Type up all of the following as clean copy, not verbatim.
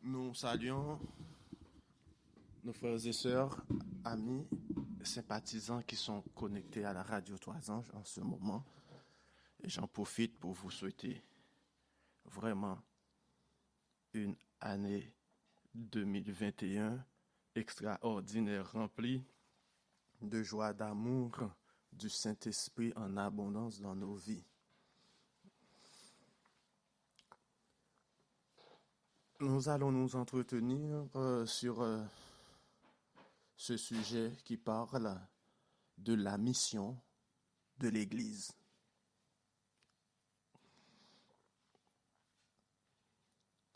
Nous saluons nos frères et sœurs, amis, sympathisants qui sont connectés à la radio Trois Anges en ce moment. Et j'en profite pour vous souhaiter vraiment une année 2021 extraordinaire, remplie de joie, d'amour, du Saint-Esprit en abondance dans nos vies. Nous allons nous entretenir sur ce sujet qui parle de la mission de l'Église.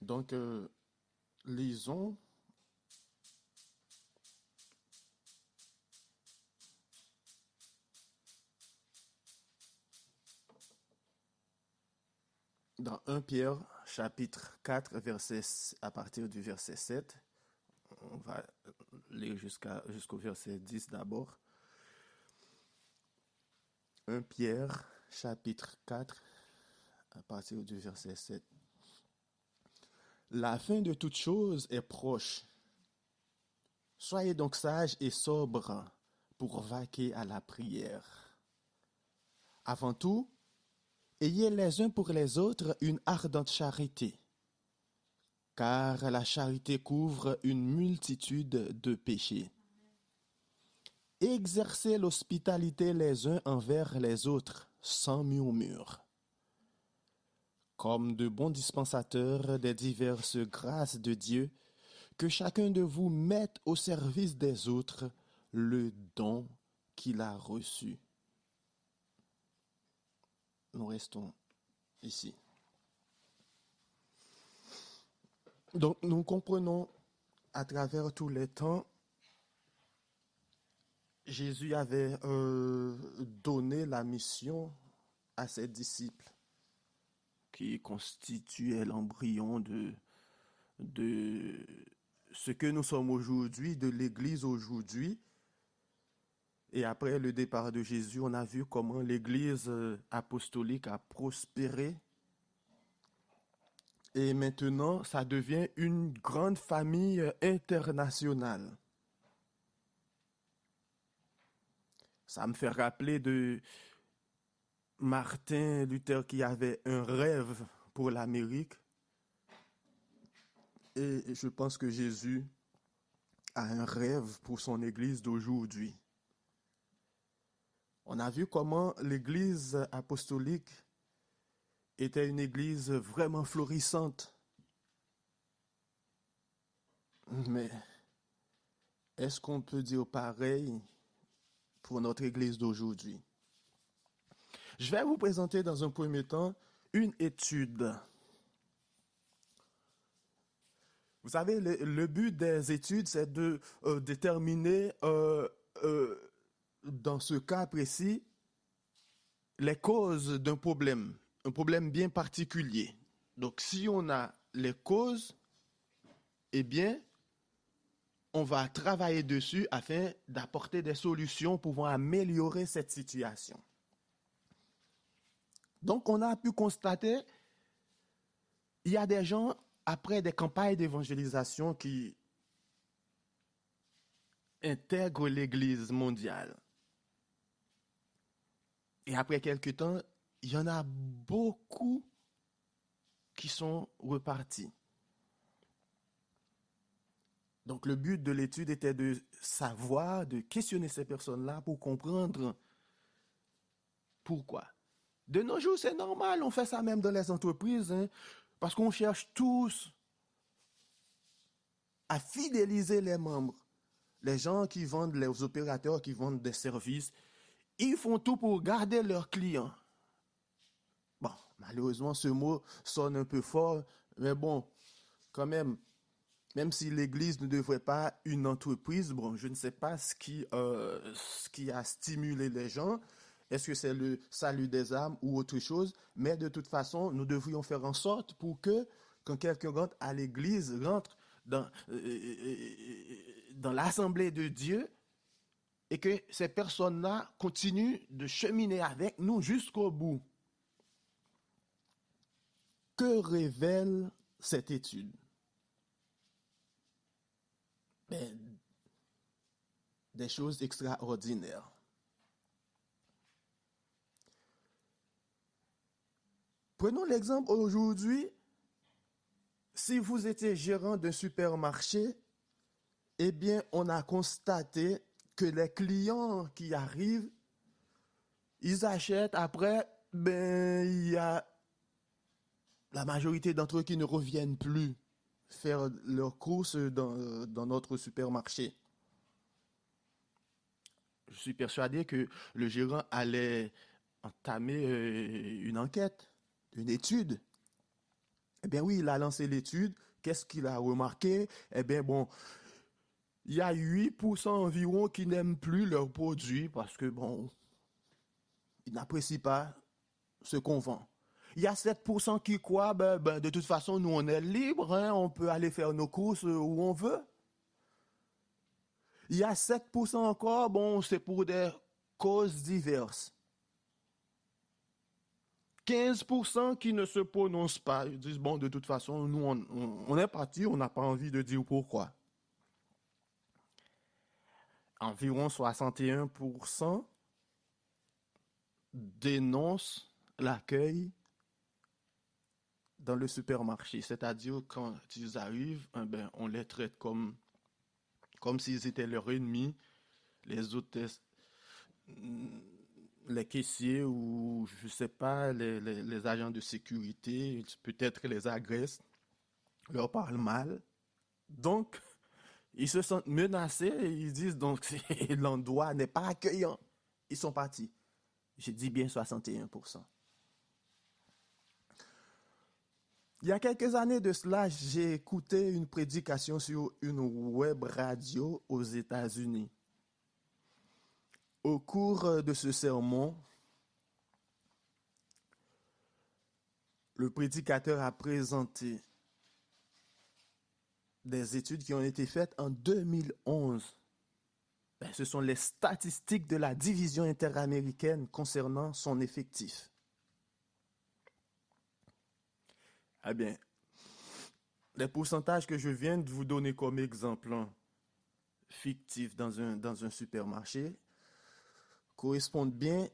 Donc, lisons dans 1 Pierre, chapitre 4, à partir du verset 7. On va lire jusqu'au verset 10 d'abord. 1 Pierre, chapitre 4, à partir du verset 7. La fin de toute chose est proche. Soyez donc sages et sobres pour vaquer à la prière. Avant tout, ayez les uns pour les autres une ardente charité, car la charité couvre une multitude de péchés. Exercez l'hospitalité les uns envers les autres, sans murmure. Comme de bons dispensateurs des diverses grâces de Dieu, que chacun de vous mette au service des autres le don qu'il a reçu. Nous restons ici. Donc, nous comprenons à travers tous les temps, Jésus avait donné la mission à ses disciples, qui constituaient l'embryon de ce que nous sommes aujourd'hui, de l'Église aujourd'hui. Et après le départ de Jésus, on a vu comment l'Église apostolique a prospéré. Et maintenant, ça devient une grande famille internationale. Ça me fait rappeler de Martin Luther qui avait un rêve pour l'Amérique. Et je pense que Jésus a un rêve pour son Église d'aujourd'hui. On a vu comment l'Église apostolique était une Église vraiment florissante. Mais est-ce qu'on peut dire pareil pour notre Église d'aujourd'hui? Je vais vous présenter dans un premier temps une étude. Vous savez, le but des études, c'est de déterminer, dans ce cas précis, les causes d'un problème, un problème bien particulier. Donc, si on a les causes, eh bien, on va travailler dessus afin d'apporter des solutions pouvant améliorer cette situation. Donc, on a pu constater, il y a des gens, après des campagnes d'évangélisation, qui intègrent l'Église mondiale. Et après quelques temps, il y en a beaucoup qui sont repartis. Donc le but de l'étude était de savoir, de questionner ces personnes-là pour comprendre pourquoi. De nos jours, c'est normal, on fait ça même dans les entreprises, parce qu'on cherche tous à fidéliser les membres. Les gens qui vendent, les opérateurs qui vendent des services, ils font tout pour garder leurs clients. Bon, malheureusement, ce mot sonne un peu fort, mais bon, quand même si l'Église ne devrait pas une entreprise, bon, je ne sais pas ce qui a stimulé les gens. Est-ce que c'est le salut des âmes ou autre chose? Mais de toute façon, nous devrions faire en sorte pour que, quand quelqu'un rentre à l'Église, rentre dans l'assemblée de Dieu, et que ces personnes-là continuent de cheminer avec nous jusqu'au bout. Que révèle cette étude? ben, des choses extraordinaires. Prenons l'exemple aujourd'hui, si vous étiez gérant d'un supermarché, eh bien, on a constaté que les clients qui arrivent, ils achètent, après, ben, il y a la majorité d'entre eux qui ne reviennent plus faire leurs courses dans notre supermarché. Je suis persuadé que le gérant allait entamer une enquête, une étude. Eh bien oui, il a lancé l'étude. Qu'est-ce qu'il a remarqué? Eh bien bon, il y a 8% environ qui n'aiment plus leurs produits parce que bon, ils n'apprécient pas ce qu'on vend. Il y a 7% qui croient, de toute façon, nous on est libre, hein, on peut aller faire nos courses où on veut. Il y a 7% encore, bon, c'est pour des causes diverses. 15% qui ne se prononcent pas. Ils disent, bon, de toute façon, nous, on est parti, on n'a pas envie de dire pourquoi. Environ 61% dénoncent l'accueil dans le supermarché. C'est-à-dire, quand ils arrivent, ben, on les traite comme s'ils étaient leurs ennemis. Les hôtesses, les caissiers ou, je ne sais pas, les agents de sécurité, peut-être les agressent, leur parlent mal. Donc, ils se sentent menacés et ils disent donc l'endroit n'est pas accueillant. Ils sont partis. J'ai dit bien 61%. Il y a quelques années de cela, j'ai écouté une prédication sur une web radio aux États-Unis. Au cours de ce sermon, le prédicateur a présenté des études qui ont été faites en 2011. Ben, ce sont les statistiques de la division interaméricaine concernant son effectif. Eh bien, les pourcentages que je viens de vous donner comme exemple fictif dans un supermarché correspondent bien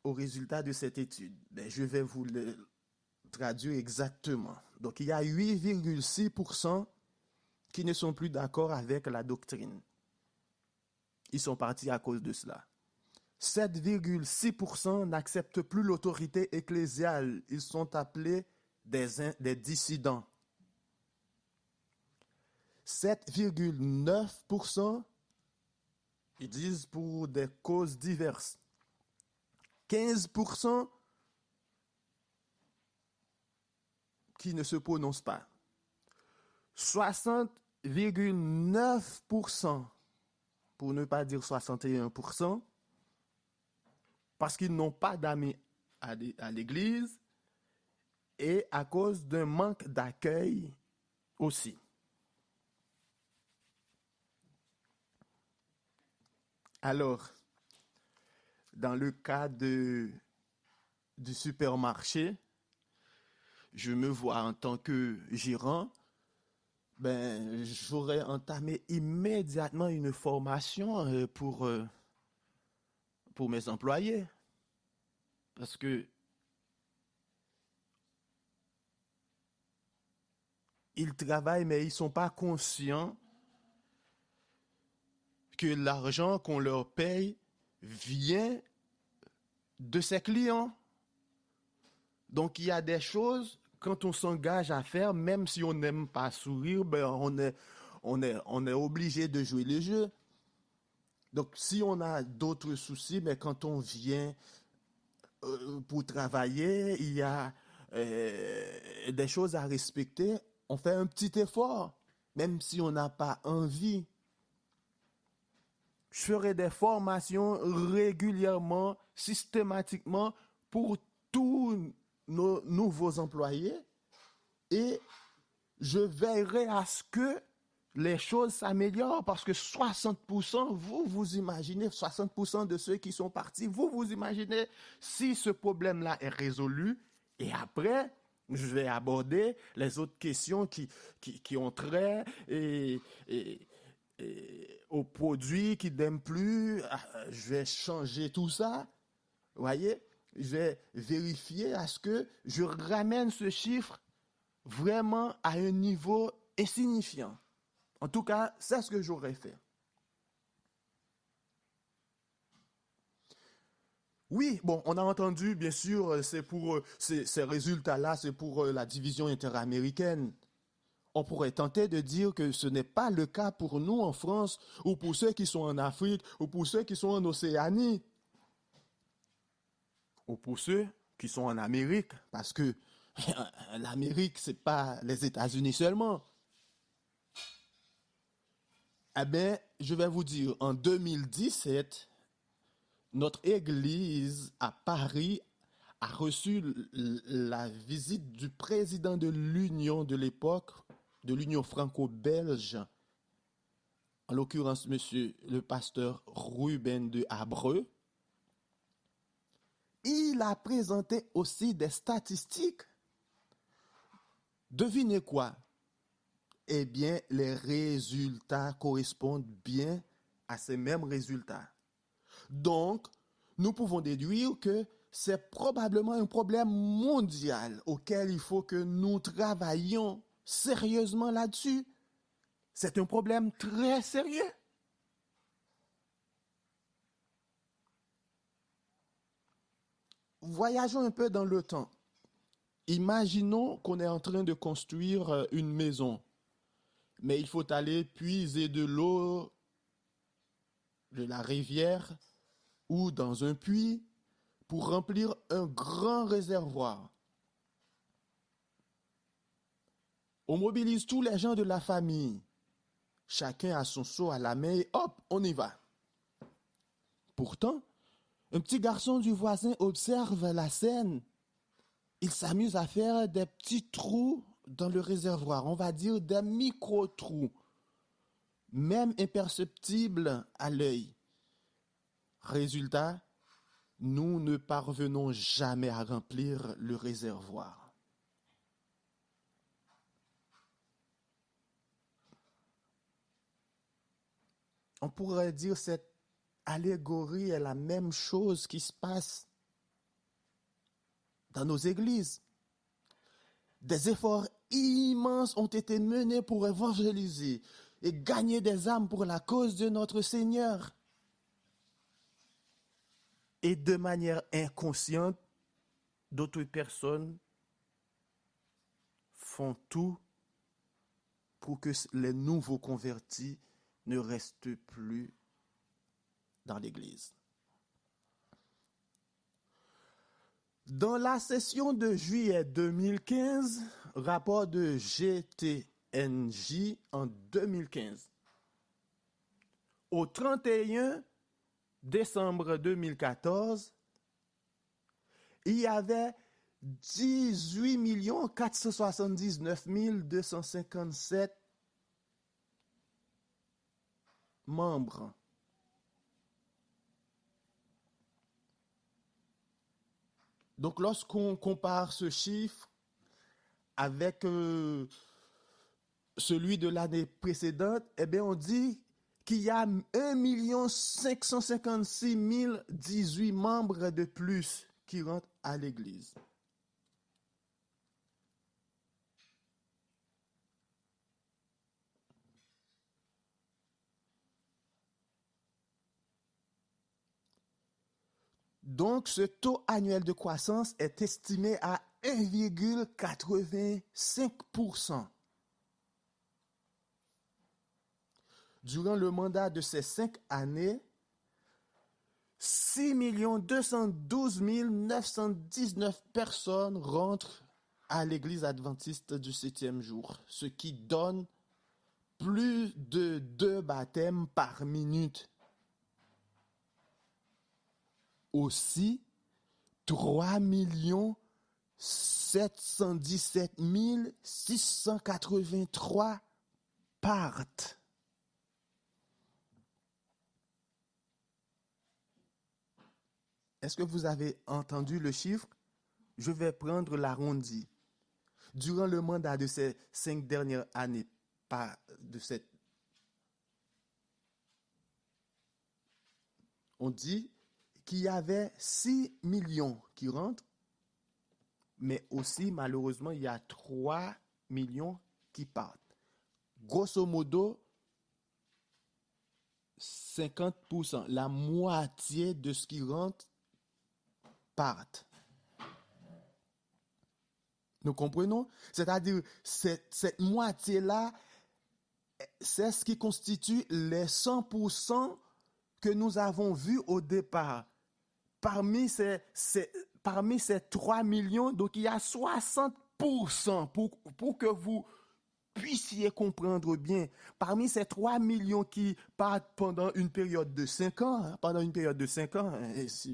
aux résultats de cette étude. Ben, je vais vous le traduire exactement. Donc, il y a 8,6% qui ne sont plus d'accord avec la doctrine. Ils sont partis à cause de cela. 7,6% n'acceptent plus l'autorité ecclésiale. Ils sont appelés des dissidents. 7,9%, ils disent pour des causes diverses. 15% qui ne se prononcent pas. 60,9%, pour ne pas dire 61%, parce qu'ils n'ont pas d'amis à l'église et à cause d'un manque d'accueil aussi. Alors, dans le cas du supermarché, je me vois en tant que gérant, ben, j'aurais entamé immédiatement une formation pour mes employés. Parce que ils travaillent, mais ils ne sont pas conscients que l'argent qu'on leur paye vient de ses clients. Donc, il y a des choses, quand on s'engage à faire, même si on n'aime pas sourire, ben on est obligé de jouer le jeu. Donc, si on a d'autres soucis, mais quand on vient pour travailler, il y a des choses à respecter. On fait un petit effort, même si on n'a pas envie. Je ferai des formations régulièrement, systématiquement pour tous nos nouveaux employés et je veillerai à ce que les choses s'améliorent parce que 60%, vous imaginez, 60% de ceux qui sont partis, vous imaginez si ce problème-là est résolu et après, je vais aborder les autres questions qui ont trait et aux produits qui n'aiment plus, je vais changer tout ça. Vous voyez, je vais vérifier à ce que je ramène ce chiffre vraiment à un niveau insignifiant. En tout cas, c'est ce que j'aurais fait. Oui, bon, on a entendu, bien sûr, c'est pour ces résultats-là, c'est pour la division interaméricaine. On pourrait tenter de dire que ce n'est pas le cas pour nous en France, ou pour ceux qui sont en Afrique, ou pour ceux qui sont en Océanie, ou pour ceux qui sont en Amérique, parce que l'Amérique, c'est pas les États-Unis seulement. Eh bien, je vais vous dire, en 2017, notre église à Paris a reçu la visite du président de l'Union de l'époque, de l'Union franco-belge, en l'occurrence, monsieur le pasteur Ruben de Abreu. Il a présenté aussi des statistiques. Devinez quoi? Eh bien, les résultats correspondent bien à ces mêmes résultats. Donc, nous pouvons déduire que c'est probablement un problème mondial auquel il faut que nous travaillions sérieusement là-dessus. C'est un problème très sérieux. Voyageons un peu dans le temps. Imaginons qu'on est en train de construire une maison, mais il faut aller puiser de l'eau de la rivière ou dans un puits pour remplir un grand réservoir. On mobilise tous les gens de la famille. Chacun a son seau à la main et hop, on y va. Pourtant, un petit garçon du voisin observe la scène. Il s'amuse à faire des petits trous dans le réservoir, on va dire des micro-trous, même imperceptibles à l'œil. Résultat, nous ne parvenons jamais à remplir le réservoir. On pourrait dire que cette allégorie est la même chose qui se passe dans nos églises. Des efforts immenses ont été menés pour évangéliser et gagner des âmes pour la cause de notre Seigneur. Et de manière inconsciente, d'autres personnes font tout pour que les nouveaux convertis ne restent plus dans l'Église. Dans la session de juillet 2015, rapport de GTNJ en 2015, au 31 décembre 2014, il y avait 18 479 257 membres. Donc, lorsqu'on compare ce chiffre avec celui de l'année précédente, eh bien, on dit qu'il y a 1 556 018 membres de plus qui rentrent à l'Église. Donc, ce taux annuel de croissance est estimé à 1,85%. Durant le mandat de ces 5 années, 6 212 919 personnes rentrent à l'Église adventiste du 7e jour, ce qui donne plus de 2 baptêmes par minute. Aussi, 3 717 683 partent. Est-ce que vous avez entendu le chiffre? Je vais prendre l'arrondi. Durant le mandat de ces 5 dernières années, pas de cette On dit qu'il y avait 6 millions qui rentrent, mais aussi, malheureusement, il y a 3 millions qui partent. Grosso modo, 50%, la moitié de ce qui rentre partent. Nous comprenons? C'est-à-dire, cette moitié-là, c'est ce qui constitue les 100% que nous avons vus au départ. Parmi ces 3 millions, donc il y a 60% pour que vous puissiez comprendre bien. Parmi ces 3 millions qui partent pendant une période de 5 ans,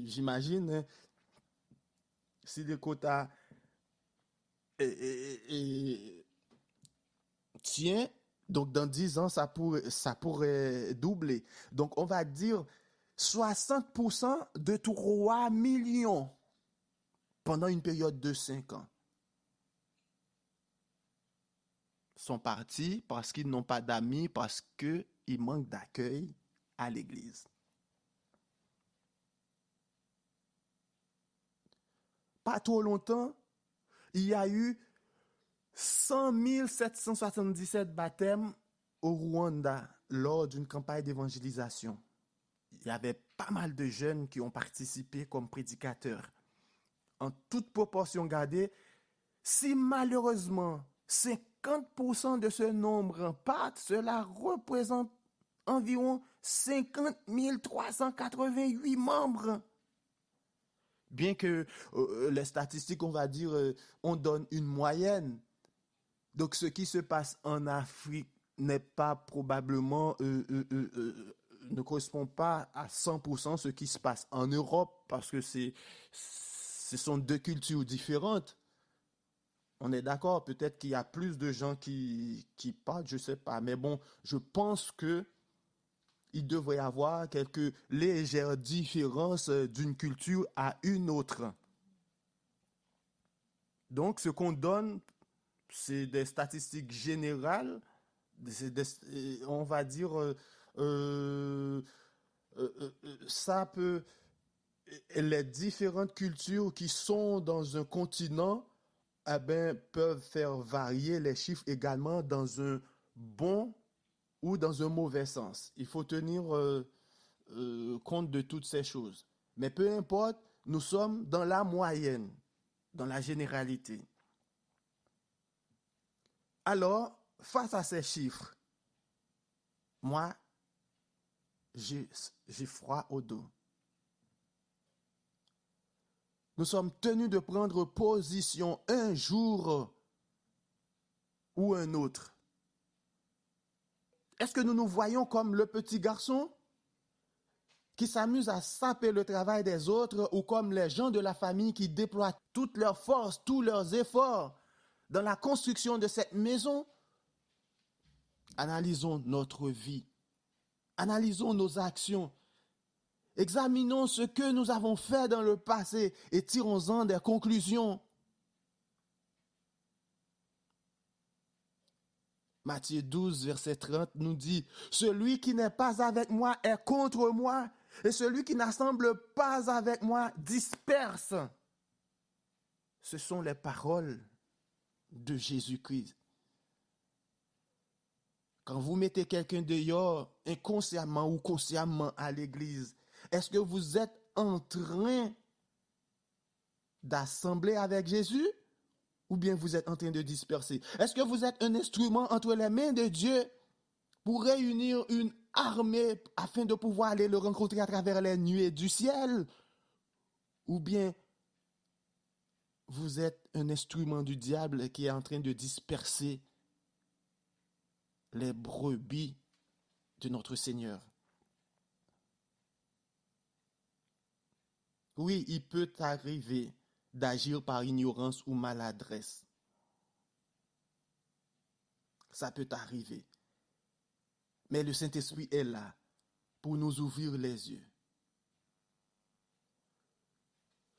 j'imagine, si les quotas tient, donc dans 10 ans, ça pourrait doubler. Donc on va dire 60% de 3 millions pendant une période de 5 ans sont partis parce qu'ils n'ont pas d'amis, parce qu'ils manquent d'accueil à l'église. Pas trop longtemps, il y a eu 100 777 baptêmes au Rwanda lors d'une campagne d'évangélisation. Il y avait pas mal de jeunes qui ont participé comme prédicateurs. En toute proportion gardée, si malheureusement 50% de ce nombre partent, cela représente environ 50 388 membres. Bien que les statistiques, on va dire, on donne une moyenne. Donc ce qui se passe en Afrique n'est pas probablement, ne correspond pas à 100% ce qui se passe en Europe, parce que ce sont deux cultures différentes. On est d'accord, peut-être qu'il y a plus de gens qui parlent, je ne sais pas. Mais bon, je pense que il devrait y avoir quelques légères différences d'une culture à une autre. Donc, ce qu'on donne, c'est des statistiques générales, on va dire, ça peut, les différentes cultures qui sont dans un continent, eh ben, peuvent faire varier les chiffres également dans un bon ou dans un mauvais sens. Il faut tenir compte de toutes ces choses. Mais peu importe, nous sommes dans la moyenne, dans la généralité. Alors, face à ces chiffres, moi, j'ai froid au dos. Nous sommes tenus de prendre position un jour ou un autre. Est-ce que nous nous voyons comme le petit garçon qui s'amuse à saper le travail des autres, ou comme les gens de la famille qui déploient toutes leurs forces, tous leurs efforts dans la construction de cette maison? Analysons notre vie. Analysons nos actions. Examinons ce que nous avons fait dans le passé et tirons-en des conclusions. Matthieu 12, verset 30 nous dit, « Celui qui n'est pas avec moi est contre moi, et celui qui n'assemble pas avec moi disperse. » Ce sont les paroles de Jésus-Christ. Quand vous mettez quelqu'un dehors, inconsciemment ou consciemment à l'église, est-ce que vous êtes en train d'assembler avec Jésus? Ou bien vous êtes en train de disperser? Est-ce que vous êtes un instrument entre les mains de Dieu pour réunir une armée afin de pouvoir aller le rencontrer à travers les nuées du ciel? Ou bien vous êtes un instrument du diable qui est en train de disperser les brebis de notre Seigneur? Oui, il peut arriver d'agir par ignorance ou maladresse. Ça peut arriver. Mais le Saint-Esprit est là pour nous ouvrir les yeux.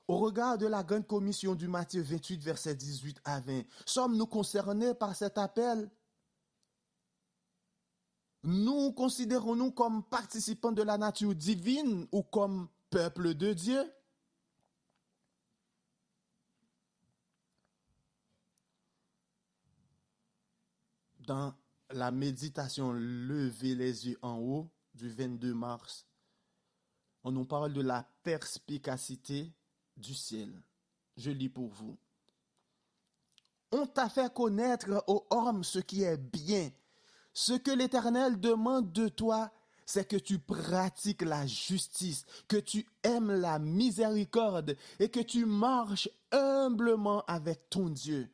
Au regard de la grande commission du Matthieu 28, versets 18 à 20, sommes-nous concernés par cet appel? Nous considérons-nous comme participants de la nature divine ou comme peuple de Dieu? Dans la méditation Lever les yeux en haut du 22 mars, on nous parle de la perspicacité du ciel. Je lis pour vous. On t'a fait connaître, ô homme, ce qui est bien. Ce que l'Éternel demande de toi, c'est que tu pratiques la justice, que tu aimes la miséricorde et que tu marches humblement avec ton Dieu.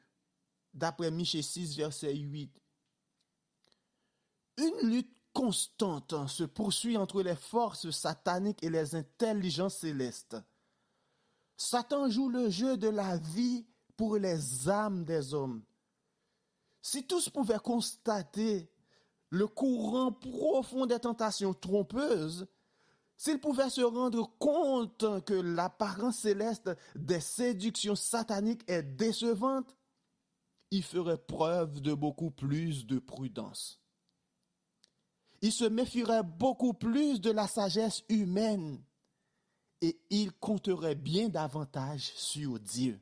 D'après Michée 6, verset 8. Une lutte constante se poursuit entre les forces sataniques et les intelligences célestes. Satan joue le jeu de la vie pour les âmes des hommes. Si tous pouvaient constater le courant profond des tentations trompeuses, s'ils pouvaient se rendre compte que l'apparence céleste des séductions sataniques est décevante, ils feraient preuve de beaucoup plus de prudence. Ils se méfieraient beaucoup plus de la sagesse humaine et ils compteraient bien davantage sur Dieu.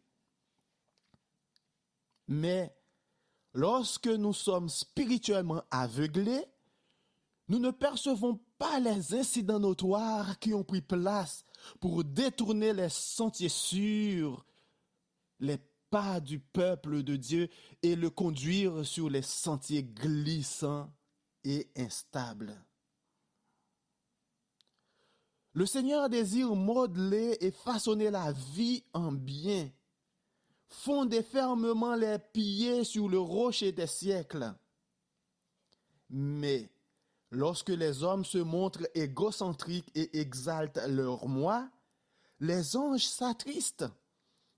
Mais lorsque nous sommes spirituellement aveuglés, nous ne percevons pas les incidents notoires qui ont pris place pour détourner les sentiers sûrs, les pas du peuple de Dieu et le conduire sur les sentiers glissants et instables. Le Seigneur désire modeler et façonner la vie en bien, fonder fermement les pieds sur le rocher des siècles. Mais lorsque les hommes se montrent égocentriques et exaltent leur moi, les anges s'attristent,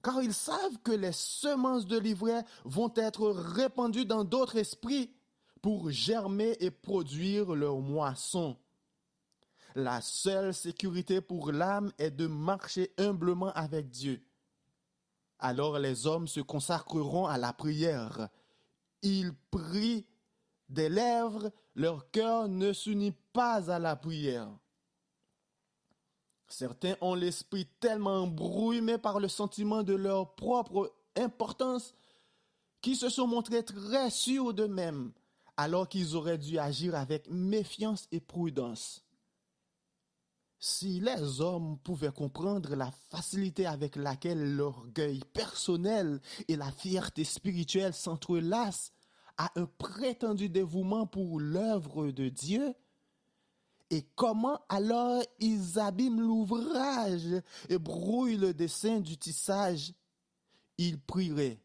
car ils savent que les semences de l'ivraie vont être répandues dans d'autres esprits pour germer et produire leur moisson. La seule sécurité pour l'âme est de marcher humblement avec Dieu. Alors les hommes se consacreront à la prière. Ils prient des lèvres, leur cœur ne s'unit pas à la prière. Certains ont l'esprit tellement embrouillé par le sentiment de leur propre importance qu'ils se sont montrés très sûrs d'eux-mêmes, alors qu'ils auraient dû agir avec méfiance et prudence. Si les hommes pouvaient comprendre la facilité avec laquelle l'orgueil personnel et la fierté spirituelle s'entrelacent à un prétendu dévouement pour l'œuvre de Dieu, et comment alors ils abîment l'ouvrage et brouillent le dessin du tissage, ils prieraient.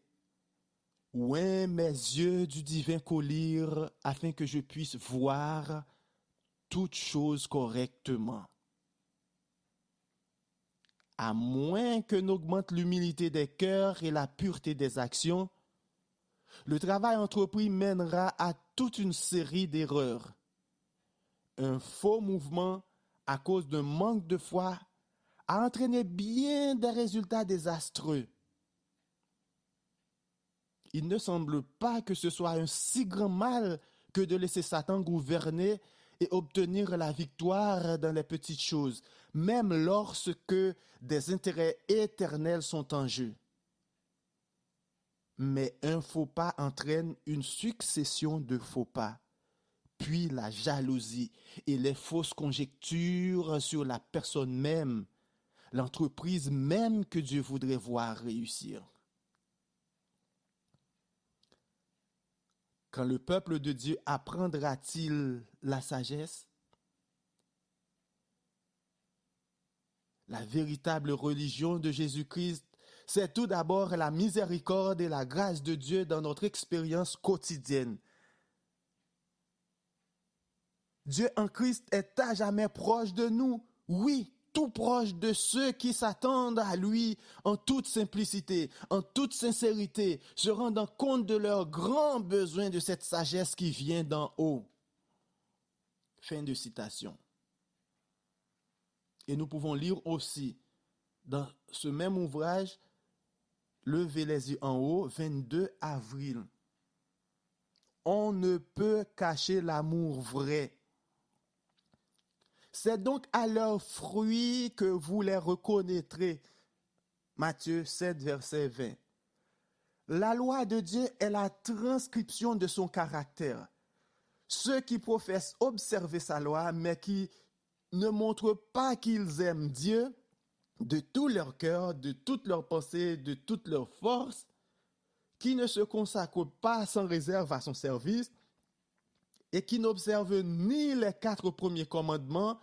Oint mes yeux du divin collier afin que je puisse voir toutes choses correctement. À moins que n'augmente l'humilité des cœurs et la pureté des actions, le travail entrepris mènera à toute une série d'erreurs. Un faux mouvement, à cause d'un manque de foi, a entraîné bien des résultats désastreux. Il ne semble pas que ce soit un si grand mal que de laisser Satan gouverner et obtenir la victoire dans les petites choses, même lorsque des intérêts éternels sont en jeu. Mais un faux pas entraîne une succession de faux pas, puis la jalousie et les fausses conjectures sur la personne même, l'entreprise même que Dieu voudrait voir réussir. Quand le peuple de Dieu apprendra-t-il la sagesse? La véritable religion de Jésus-Christ, c'est tout d'abord la miséricorde et la grâce de Dieu dans notre expérience quotidienne. Dieu en Christ est à jamais proche de nous, oui, tout proche de ceux qui s'attendent à lui en toute simplicité, en toute sincérité, se rendant compte de leur grand besoin de cette sagesse qui vient d'en haut. Fin de citation. Et nous pouvons lire aussi dans ce même ouvrage, Levez les yeux en haut, 22 avril. On ne peut cacher l'amour vrai. C'est donc à leurs fruits que vous les reconnaîtrez. Matthieu 7, verset 20. La loi de Dieu est la transcription de son caractère. Ceux qui professent observer sa loi, mais qui ne montrent pas qu'ils aiment Dieu de tout leur cœur, de toute leur pensée, de toute leur force, qui ne se consacrent pas sans réserve à son service et qui n'observent ni les 4 premiers commandements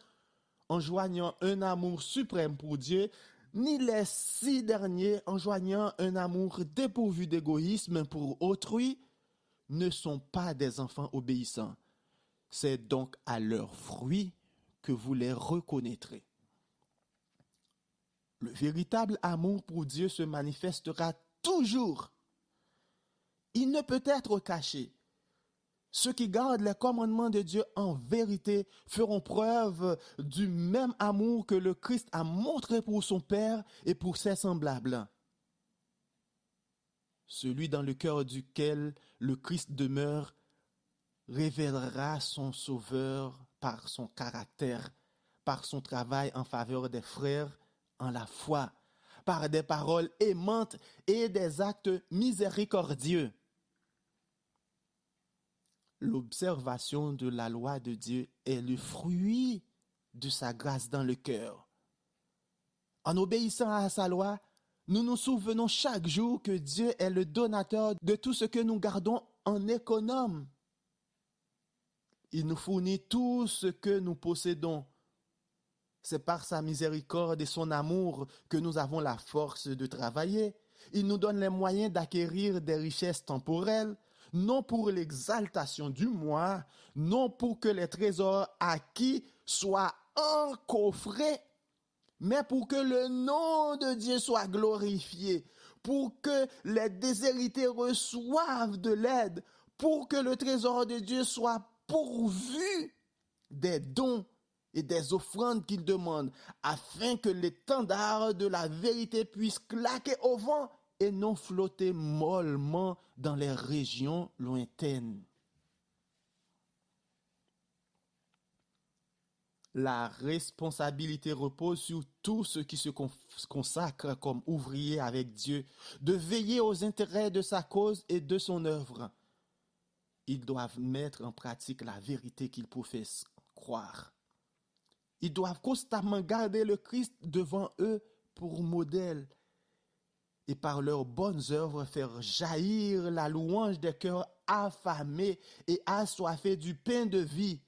en joignant un amour suprême pour Dieu, ni les 6 derniers en joignant un amour dépourvu d'égoïsme pour autrui, ne sont pas des enfants obéissants. C'est donc à leurs fruits que vous les reconnaîtrez. Le véritable amour pour Dieu se manifestera toujours. Il ne peut être caché. Ceux qui gardent les commandements de Dieu en vérité feront preuve du même amour que le Christ a montré pour son Père et pour ses semblables. Celui dans le cœur duquel le Christ demeure révélera son Sauveur par son caractère, par son travail en faveur des frères en la foi, par des paroles aimantes et des actes miséricordieux. L'observation de la loi de Dieu est le fruit de sa grâce dans le cœur. En obéissant à sa loi, nous nous souvenons chaque jour que Dieu est le donateur de tout ce que nous gardons en économe. Il nous fournit tout ce que nous possédons. C'est par sa miséricorde et son amour que nous avons la force de travailler. Il nous donne les moyens d'acquérir des richesses temporelles, non pour l'exaltation du moi, non pour que les trésors acquis soient encoffrés, mais pour que le nom de Dieu soit glorifié, pour que les déshérités reçoivent de l'aide, pour que le trésor de Dieu soit pourvu des dons et des offrandes qu'il demande, afin que l'étendard de la vérité puisse claquer au vent et non flotter mollement dans les régions lointaines. La responsabilité repose sur tous ceux qui se consacrent comme ouvriers avec Dieu, de veiller aux intérêts de sa cause et de son œuvre. Ils doivent mettre en pratique la vérité qu'ils professent croire. Ils doivent constamment garder le Christ devant eux pour modèle et par leurs bonnes œuvres faire jaillir la louange des cœurs affamés et assoiffés du pain de vie.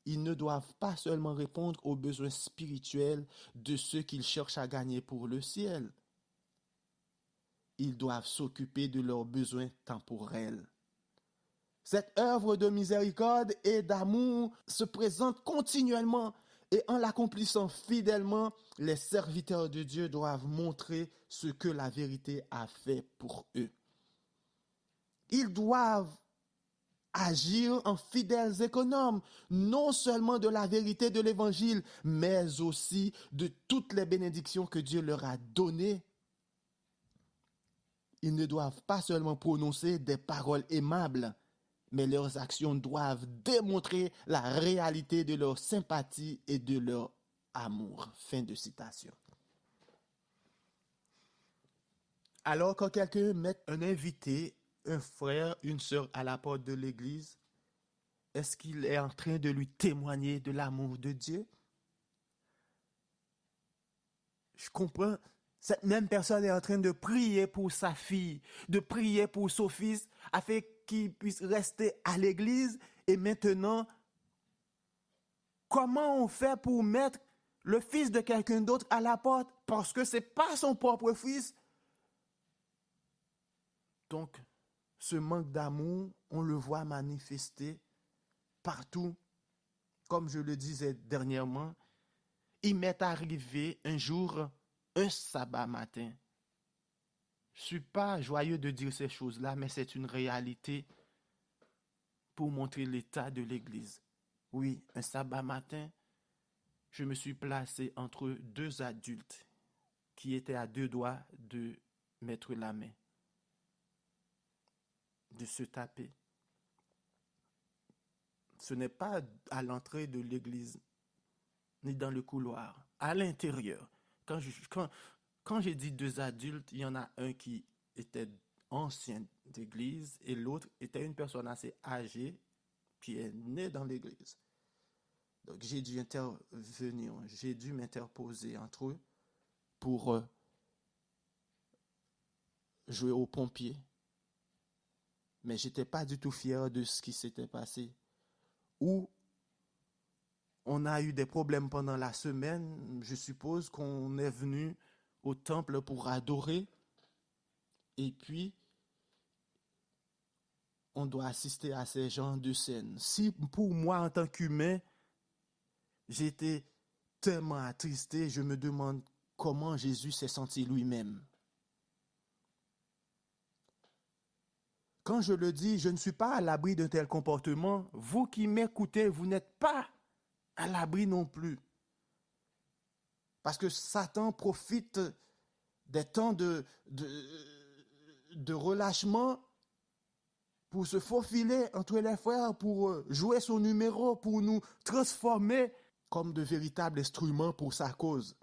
Ils ne doivent pas seulement répondre aux besoins spirituels de ceux qu'ils cherchent à gagner pour le ciel. Ils doivent s'occuper de leurs besoins temporels. Cette œuvre de miséricorde et d'amour se présente continuellement et en l'accomplissant fidèlement, les serviteurs de Dieu doivent montrer ce que la vérité a fait pour eux. Ils doivent agir en fidèles économes, non seulement de la vérité de l'Évangile, mais aussi de toutes les bénédictions que Dieu leur a données. Ils ne doivent pas seulement prononcer des paroles aimables, mais leurs actions doivent démontrer la réalité de leur sympathie et de leur amour. Fin de citation. Alors quand quelqu'un met un invité, un frère, une sœur à la porte de l'église, est-ce qu'il est en train de lui témoigner de l'amour de Dieu? Je comprends. Cette même personne est en train de prier pour sa fille, de prier pour son fils, afin qu'il puisse rester à l'église. Et maintenant, comment on fait pour mettre le fils de quelqu'un d'autre à la porte? Parce que ce n'est pas son propre fils. Donc, ce manque d'amour, on le voit manifester partout. Comme je le disais dernièrement, il m'est arrivé un jour, un sabbat matin. Je ne suis pas joyeux de dire ces choses-là, mais c'est une réalité pour montrer l'état de l'Église. Oui, un sabbat matin, je me suis placé entre deux adultes qui étaient à 2 doigts de mettre la main, de se taper. Ce n'est pas à l'entrée de l'église, ni dans le couloir, à l'intérieur. Quand j'ai dit 2 adultes, il y en a un qui était ancien d'église et l'autre était une personne assez âgée qui est née dans l'église. Donc j'ai dû intervenir, j'ai dû m'interposer entre eux pour jouer au pompier. Mais je n'étais pas du tout fier de ce qui s'était passé. Ou on a eu des problèmes pendant la semaine. Je suppose qu'on est venu au temple pour adorer. Et puis, on doit assister à ces genres de scènes. Si pour moi, en tant qu'humain, j'étais tellement attristé, je me demande comment Jésus s'est senti lui-même. Quand je le dis, je ne suis pas à l'abri d'un tel comportement. Vous qui m'écoutez, vous n'êtes pas à l'abri non plus. Parce que Satan profite des temps de relâchement pour se faufiler entre les frères, pour jouer son numéro, pour nous transformer comme de véritables instruments pour sa cause.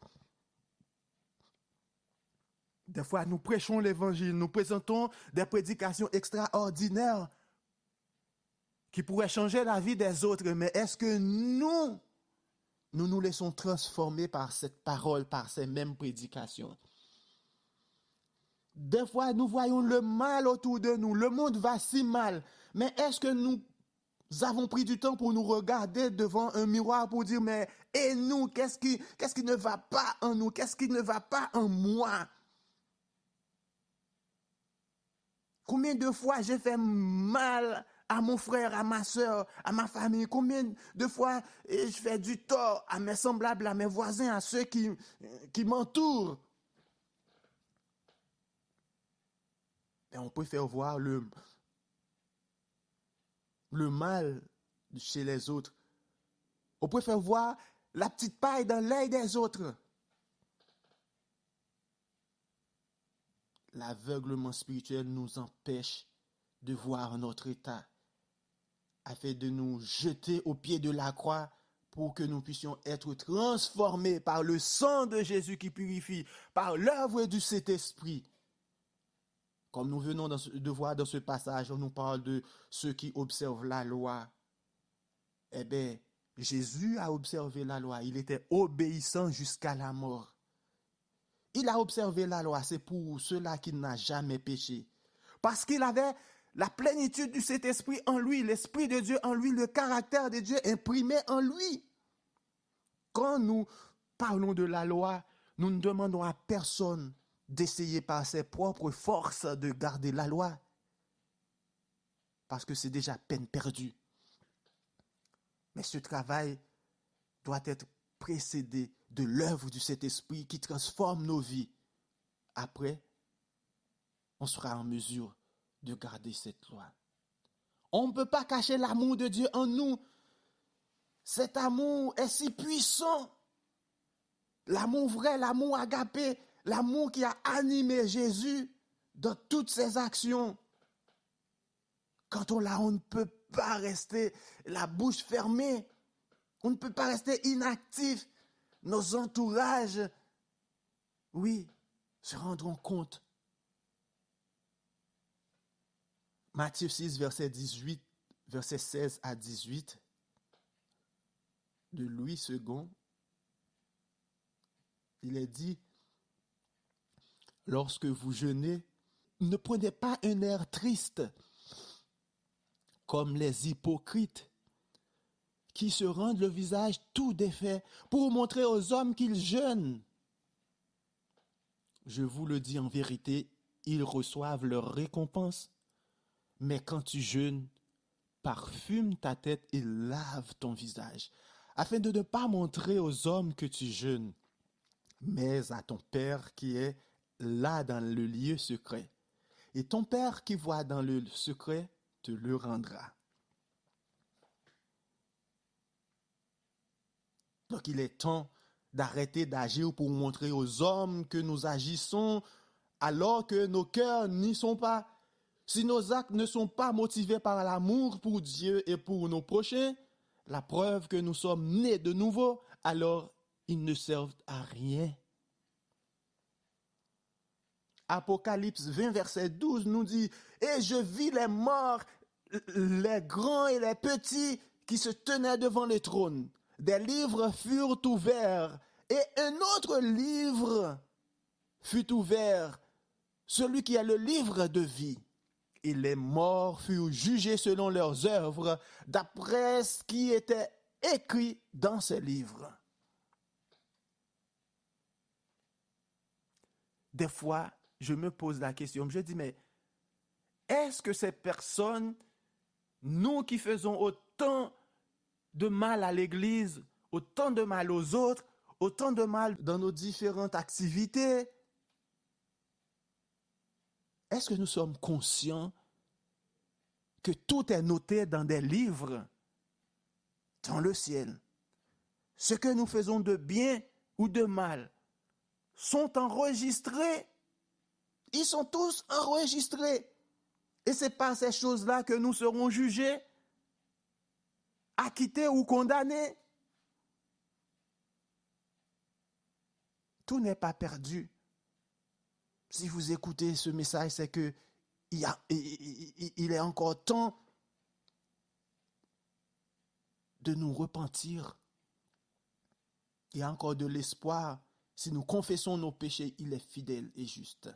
Des fois, nous prêchons l'évangile, nous présentons des prédications extraordinaires qui pourraient changer la vie des autres, mais est-ce que nous nous laissons transformer par cette parole, par ces mêmes prédications? Des fois, nous voyons le mal autour de nous, le monde va si mal, mais est-ce que nous avons pris du temps pour nous regarder devant un miroir pour dire, mais et nous, qu'est-ce qui ne va pas en nous, qu'est-ce qui ne va pas en moi? Combien de fois j'ai fait mal à mon frère, à ma soeur, à ma famille? Combien de fois je fais du tort à mes semblables, à mes voisins, à ceux qui m'entourent? Et on préfère voir le mal chez les autres. On préfère voir la petite paille dans l'œil des autres. L'aveuglement spirituel nous empêche de voir notre état, afin de nous jeter au pied de la croix pour que nous puissions être transformés par le sang de Jésus qui purifie, par l'œuvre du Saint-Esprit. Comme nous venons de voir dans ce passage, on nous parle de ceux qui observent la loi. Eh bien, Jésus a observé la loi. Il était obéissant jusqu'à la mort. Il a observé la loi, c'est pour cela qu'il n'a jamais péché. Parce qu'il avait la plénitude du Saint-Esprit en lui, l'Esprit de Dieu en lui, le caractère de Dieu imprimé en lui. Quand nous parlons de la loi, nous ne demandons à personne d'essayer par ses propres forces de garder la loi. Parce que c'est déjà peine perdue. Mais ce travail doit être précédé de l'œuvre du Saint-Esprit qui transforme nos vies. Après, on sera en mesure de garder cette loi. On ne peut pas cacher l'amour de Dieu en nous. Cet amour est si puissant. L'amour vrai, l'amour agapé, l'amour qui a animé Jésus dans toutes ses actions. Quand on l'a, on ne peut pas rester la bouche fermée. On ne peut pas rester inactif. Nos entourages, oui, se rendront compte. Matthieu 6, verset 18, verset 16 à 18, de Louis II, il est dit, lorsque vous jeûnez, ne prenez pas un air triste, comme les hypocrites, qui se rendent le visage tout défait pour montrer aux hommes qu'ils jeûnent. Je vous le dis en vérité, ils reçoivent leur récompense. Mais quand tu jeûnes, parfume ta tête et lave ton visage, afin de ne pas montrer aux hommes que tu jeûnes, mais à ton Père qui est là dans le lieu secret. Et ton Père qui voit dans le secret te le rendra. Donc il est temps d'arrêter d'agir pour montrer aux hommes que nous agissons alors que nos cœurs n'y sont pas. Si nos actes ne sont pas motivés par l'amour pour Dieu et pour nos prochains, la preuve que nous sommes nés de nouveau, alors ils ne servent à rien. Apocalypse 20, verset 12 nous dit, « Et je vis les morts, les grands et les petits qui se tenaient devant le trône. Des livres furent ouverts, et un autre livre fut ouvert, celui qui a le livre de vie. Et les morts furent jugés selon leurs œuvres, d'après ce qui était écrit dans ces livres. » Des fois, je me pose la question, je dis, mais est-ce que ces personnes, nous qui faisons autant de mal à l'Église, autant de mal aux autres, autant de mal dans nos différentes activités, est-ce que nous sommes conscients que tout est noté dans des livres dans le ciel? Ce que nous faisons de bien ou de mal sont enregistrés. Ils sont tous enregistrés. Et ce n'est pas ces choses-là que nous serons jugés, acquittés ou condamnés. Tout n'est pas perdu. Si vous écoutez ce message, c'est que il est encore temps de nous repentir. Il y a encore de l'espoir. Si nous confessons nos péchés, il est fidèle et juste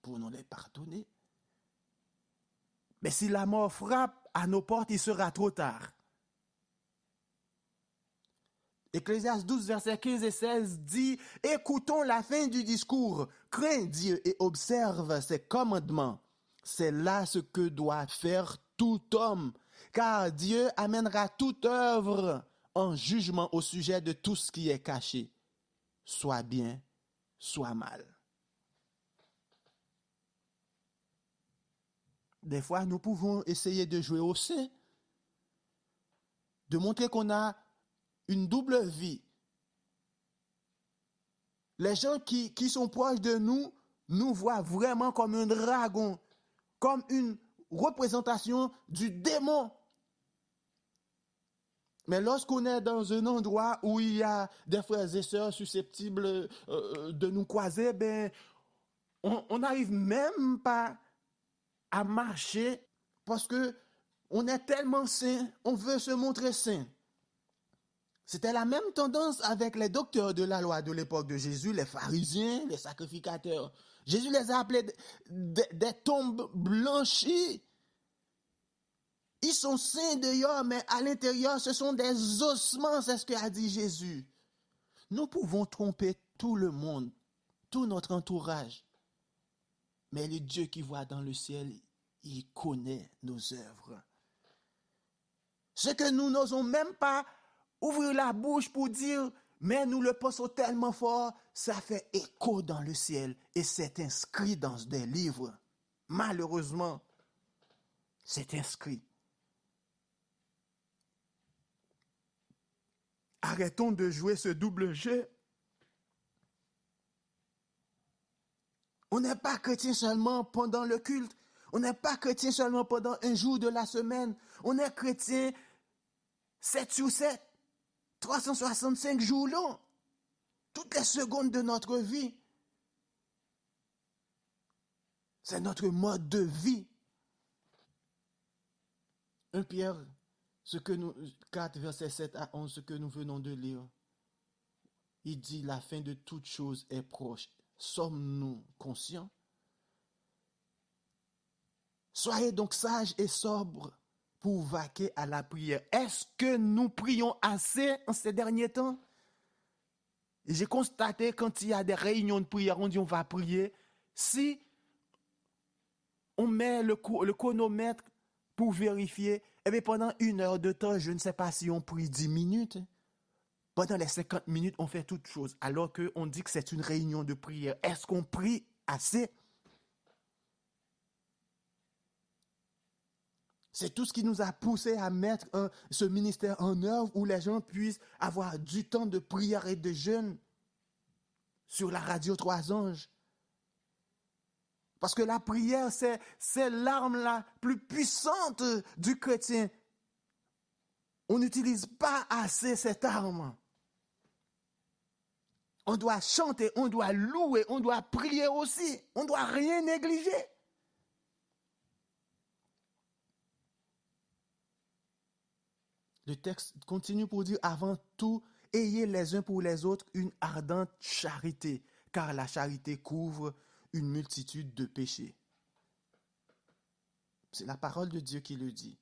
pour nous les pardonner. Mais si la mort frappe à nos portes, il sera trop tard. Ecclésiaste 12, versets 15 et 16 dit « Écoutons la fin du discours, crains Dieu et observe ses commandements. C'est là ce que doit faire tout homme, car Dieu amènera toute œuvre en jugement au sujet de tout ce qui est caché, soit bien, soit mal. » Des fois, nous pouvons essayer de jouer au saint, de montrer qu'on a une double vie. Les gens qui sont proches de nous nous voient vraiment comme un dragon, comme une représentation du démon. Mais lorsqu'on est dans un endroit où il y a des frères et sœurs susceptibles de nous croiser, on n'arrive même pas à marcher parce que on est tellement saint, on veut se montrer saint. C'était la même tendance avec les docteurs de la loi de l'époque de Jésus, les pharisiens, les sacrificateurs. Jésus les a appelés des tombes blanchies. Ils sont saints dehors, mais à l'intérieur, ce sont des ossements, c'est ce qu'a dit Jésus. Nous pouvons tromper tout le monde, tout notre entourage. Mais le Dieu qui voit dans le ciel, il connaît nos œuvres. Ce que nous n'osons même pas ouvrir la bouche pour dire, mais nous le pensons tellement fort, ça fait écho dans le ciel et c'est inscrit dans des livres. Malheureusement, c'est inscrit. Arrêtons de jouer ce double jeu. On n'est pas chrétien seulement pendant le culte. On n'est pas chrétien seulement pendant un jour de la semaine. On est chrétien 7 sur 7, 365 jours longs, toutes les secondes de notre vie. C'est notre mode de vie. 1 Pierre 4, versets 7 à 11, ce que nous venons de lire. Il dit, la fin de toute chose est proche. Sommes-nous conscients? Soyez donc sages et sobres pour vaquer à la prière. Est-ce que nous prions assez en ces derniers temps? Et j'ai constaté quand il y a des réunions de prière, on dit on va prier. Si on met le chronomètre pour vérifier, eh bien pendant 1 heure de temps, je ne sais pas si on prie 10 minutes. Pendant les 50 minutes, on fait toute chose. Alors qu'on dit que c'est une réunion de prière. Est-ce qu'on prie assez? C'est tout ce qui nous a poussé à mettre ce ministère en œuvre où les gens puissent avoir du temps de prière et de jeûne sur la radio 3 anges. Parce que la prière, c'est l'arme la plus puissante du chrétien. On n'utilise pas assez cette arme. On doit chanter, on doit louer, on doit prier aussi. On ne doit rien négliger. Le texte continue pour dire, avant tout, ayez les uns pour les autres une ardente charité, car la charité couvre une multitude de péchés. C'est la parole de Dieu qui le dit.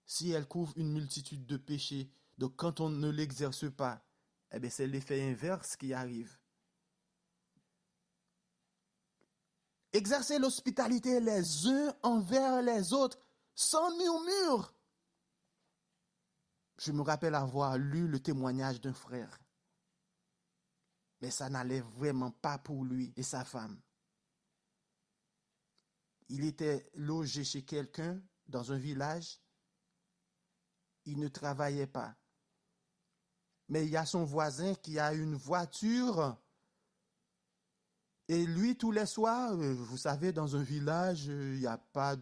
Si elle couvre une multitude de péchés, donc quand on ne l'exerce pas, eh bien c'est l'effet inverse qui arrive. Exercer l'hospitalité les uns envers les autres, sans murmure. Je me rappelle avoir lu le témoignage d'un frère. Mais ça n'allait vraiment pas pour lui et sa femme. Il était logé chez quelqu'un dans un village. Il ne travaillait pas. Mais il y a son voisin qui a une voiture. Et lui, tous les soirs, vous savez, dans un village, il n'y a pas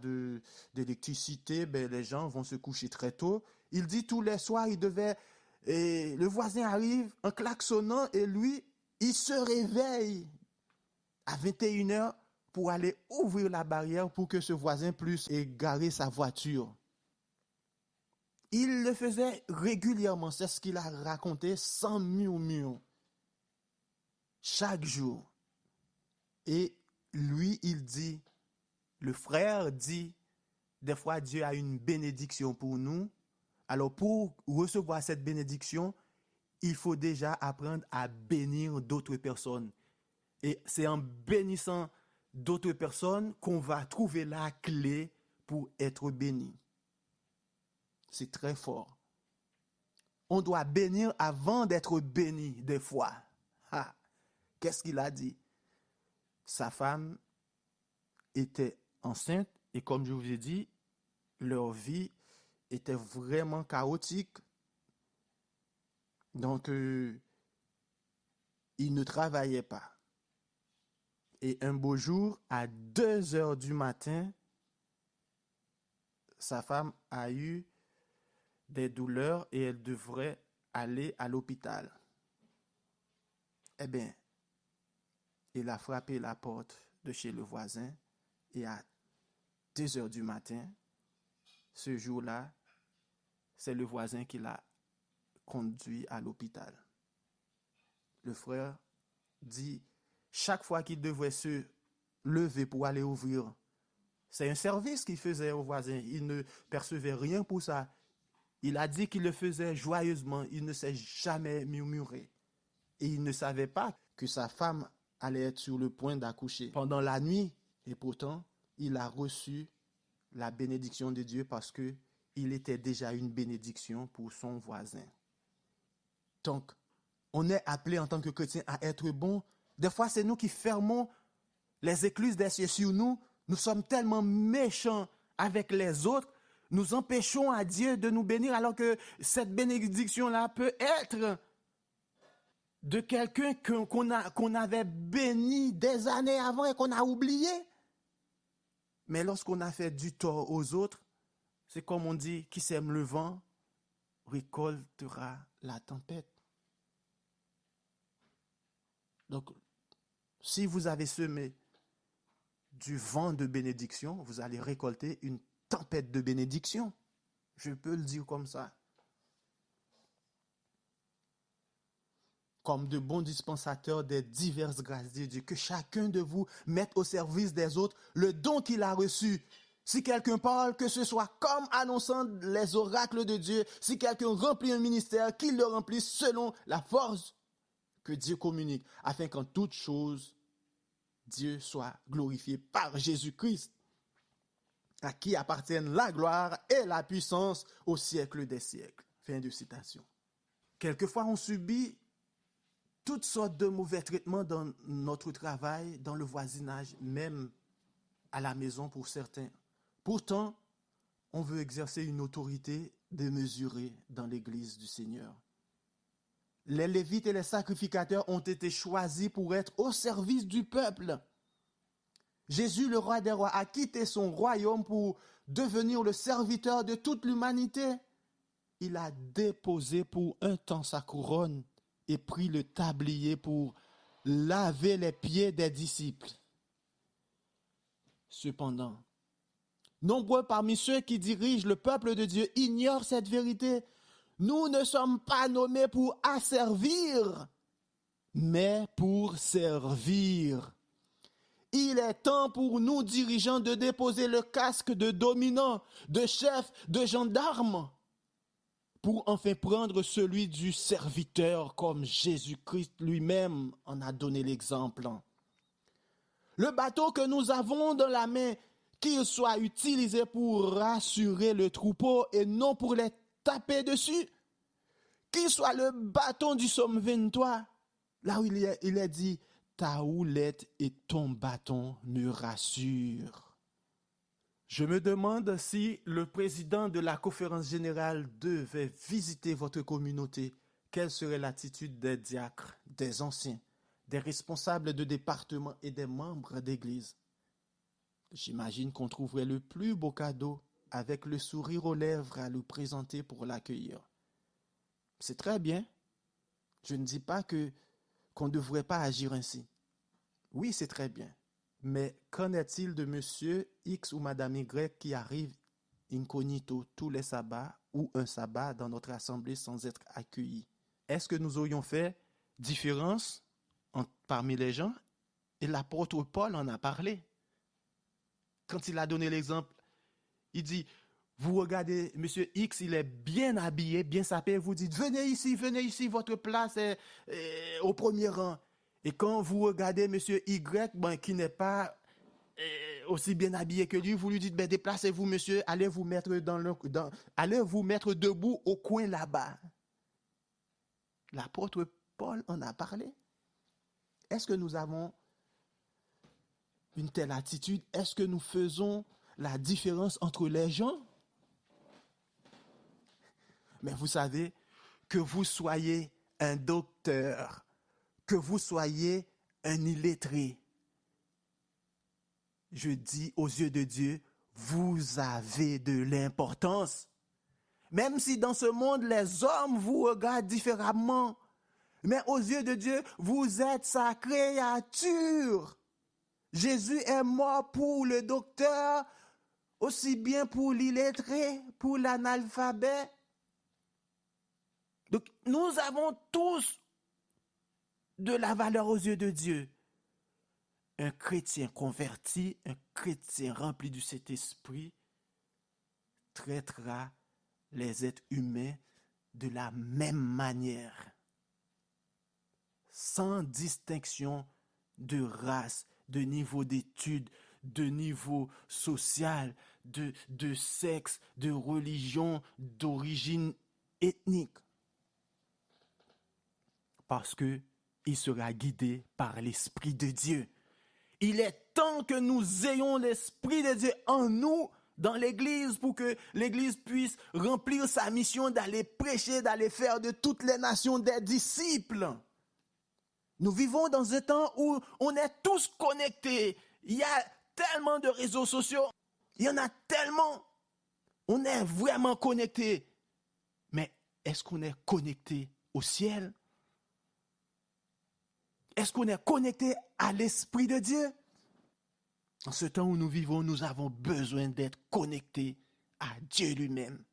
d'électricité. Ben, les gens vont se coucher très tôt. Il dit tous les soirs, le voisin arrive en klaxonnant et lui, il se réveille à 21h pour aller ouvrir la barrière pour que ce voisin puisse garer sa voiture. Il le faisait régulièrement, c'est ce qu'il a raconté, sans murmure, chaque jour. Et lui, il dit, le frère dit, des fois Dieu a une bénédiction pour nous. Alors pour recevoir cette bénédiction, il faut déjà apprendre à bénir d'autres personnes. Et c'est en bénissant d'autres personnes qu'on va trouver la clé pour être béni. C'est très fort. On doit bénir avant d'être béni des fois. Ah, qu'est-ce qu'il a dit? Sa femme était enceinte et comme je vous ai dit, leur vie était vraiment chaotique. Donc, il ne travaillait pas. Et un beau jour, à 2h du matin, sa femme a eu des douleurs et elle devrait aller à l'hôpital. Eh bien, il a frappé la porte de chez le voisin et à 2h du matin, ce jour-là, c'est le voisin qui l'a conduit à l'hôpital. Le frère dit, chaque fois qu'il devait se lever pour aller ouvrir, c'est un service qu'il faisait au voisin. Il ne percevait rien pour ça. Il a dit qu'il le faisait joyeusement. Il ne s'est jamais murmuré. Et il ne savait pas que sa femme allait être sur le point d'accoucher pendant la nuit. Et pourtant, il a reçu la bénédiction de Dieu parce que il était déjà une bénédiction pour son voisin. Donc, on est appelé en tant que chrétien à être bon. Des fois, c'est nous qui fermons les écluses des cieux sur nous. Nous sommes tellement méchants avec les autres. Nous empêchons à Dieu de nous bénir alors que cette bénédiction-là peut être de quelqu'un qu'on avait béni des années avant et qu'on a oublié. Mais lorsqu'on a fait du tort aux autres, c'est comme on dit, qui sème le vent récoltera la tempête. Donc, si vous avez semé du vent de bénédiction, vous allez récolter une tempête de bénédiction. Je peux le dire comme ça. Comme de bons dispensateurs des diverses grâces de Dieu, que chacun de vous mette au service des autres le don qu'il a reçu. Si quelqu'un parle, que ce soit comme annonçant les oracles de Dieu. Si quelqu'un remplit un ministère, qu'il le remplisse selon la force que Dieu communique, afin qu'en toute chose, Dieu soit glorifié par Jésus-Christ, à qui appartiennent la gloire et la puissance au siècle des siècles. Fin de citation. Quelquefois, on subit toutes sortes de mauvais traitements dans notre travail, dans le voisinage, même à la maison pour certains. Pourtant, on veut exercer une autorité démesurée dans l'Église du Seigneur. Les Lévites et les sacrificateurs ont été choisis pour être au service du peuple. Jésus, le roi des rois, a quitté son royaume pour devenir le serviteur de toute l'humanité. Il a déposé pour un temps sa couronne et prit le tablier pour laver les pieds des disciples. Cependant, nombreux parmi ceux qui dirigent le peuple de Dieu ignorent cette vérité. Nous ne sommes pas nommés pour asservir, mais pour servir. Il est temps pour nous, dirigeants, de déposer le casque de dominant, de chef, de gendarme, pour enfin prendre celui du serviteur, comme Jésus-Christ lui-même en a donné l'exemple. Le bateau que nous avons dans la main, qu'il soit utilisé pour rassurer le troupeau et non pour les taper dessus. Qu'il soit le bâton du psaume 23, là où il est dit, ta houlette et ton bâton me rassurent. Je me demande si le président de la conférence générale devait visiter votre communauté, quelle serait l'attitude des diacres, des anciens, des responsables de département et des membres d'église. J'imagine qu'on trouverait le plus beau cadeau avec le sourire aux lèvres à le présenter pour l'accueillir. C'est très bien. Je ne dis pas qu'on ne devrait pas agir ainsi. Oui, c'est très bien. Mais qu'en est-il de monsieur X ou madame Y qui arrive incognito tous les sabbats ou un sabbat dans notre assemblée sans être accueillis? Est-ce que nous aurions fait différence parmi les gens? Et l'apôtre Paul en a parlé. Quand il a donné l'exemple, il dit, vous regardez, monsieur X, il est bien habillé, bien sapé, vous dites, venez ici, votre place est au premier rang. Et quand vous regardez monsieur Y, qui n'est pas aussi bien habillé que lui, vous lui dites, déplacez-vous monsieur, allez vous mettre debout au coin là-bas. L'apôtre Paul en a parlé. Est-ce que nous avons une telle attitude? Est-ce que nous faisons la différence entre les gens? Mais vous savez, que vous soyez un docteur, que vous soyez un illettré, je dis aux yeux de Dieu, vous avez de l'importance. Même si dans ce monde, les hommes vous regardent différemment, mais aux yeux de Dieu, vous êtes sa créature. Jésus est mort pour le docteur, aussi bien pour l'illettré, pour l'analphabète. Donc, nous avons tous de la valeur aux yeux de Dieu. Un chrétien converti, un chrétien rempli du Saint-Esprit, traitera les êtres humains de la même manière, sans distinction de race, de niveau d'études, de niveau social, de sexe, de religion, d'origine ethnique. Parce qu'il sera guidé par l'Esprit de Dieu. Il est temps que nous ayons l'Esprit de Dieu en nous, dans l'Église, pour que l'Église puisse remplir sa mission d'aller prêcher, d'aller faire de toutes les nations des disciples. Nous vivons dans un temps où on est tous connectés. Il y a tellement de réseaux sociaux. Il y en a tellement. On est vraiment connectés. Mais est-ce qu'on est connecté au ciel? Est-ce qu'on est connecté à l'Esprit de Dieu? En ce temps où nous vivons, nous avons besoin d'être connectés à Dieu lui-même.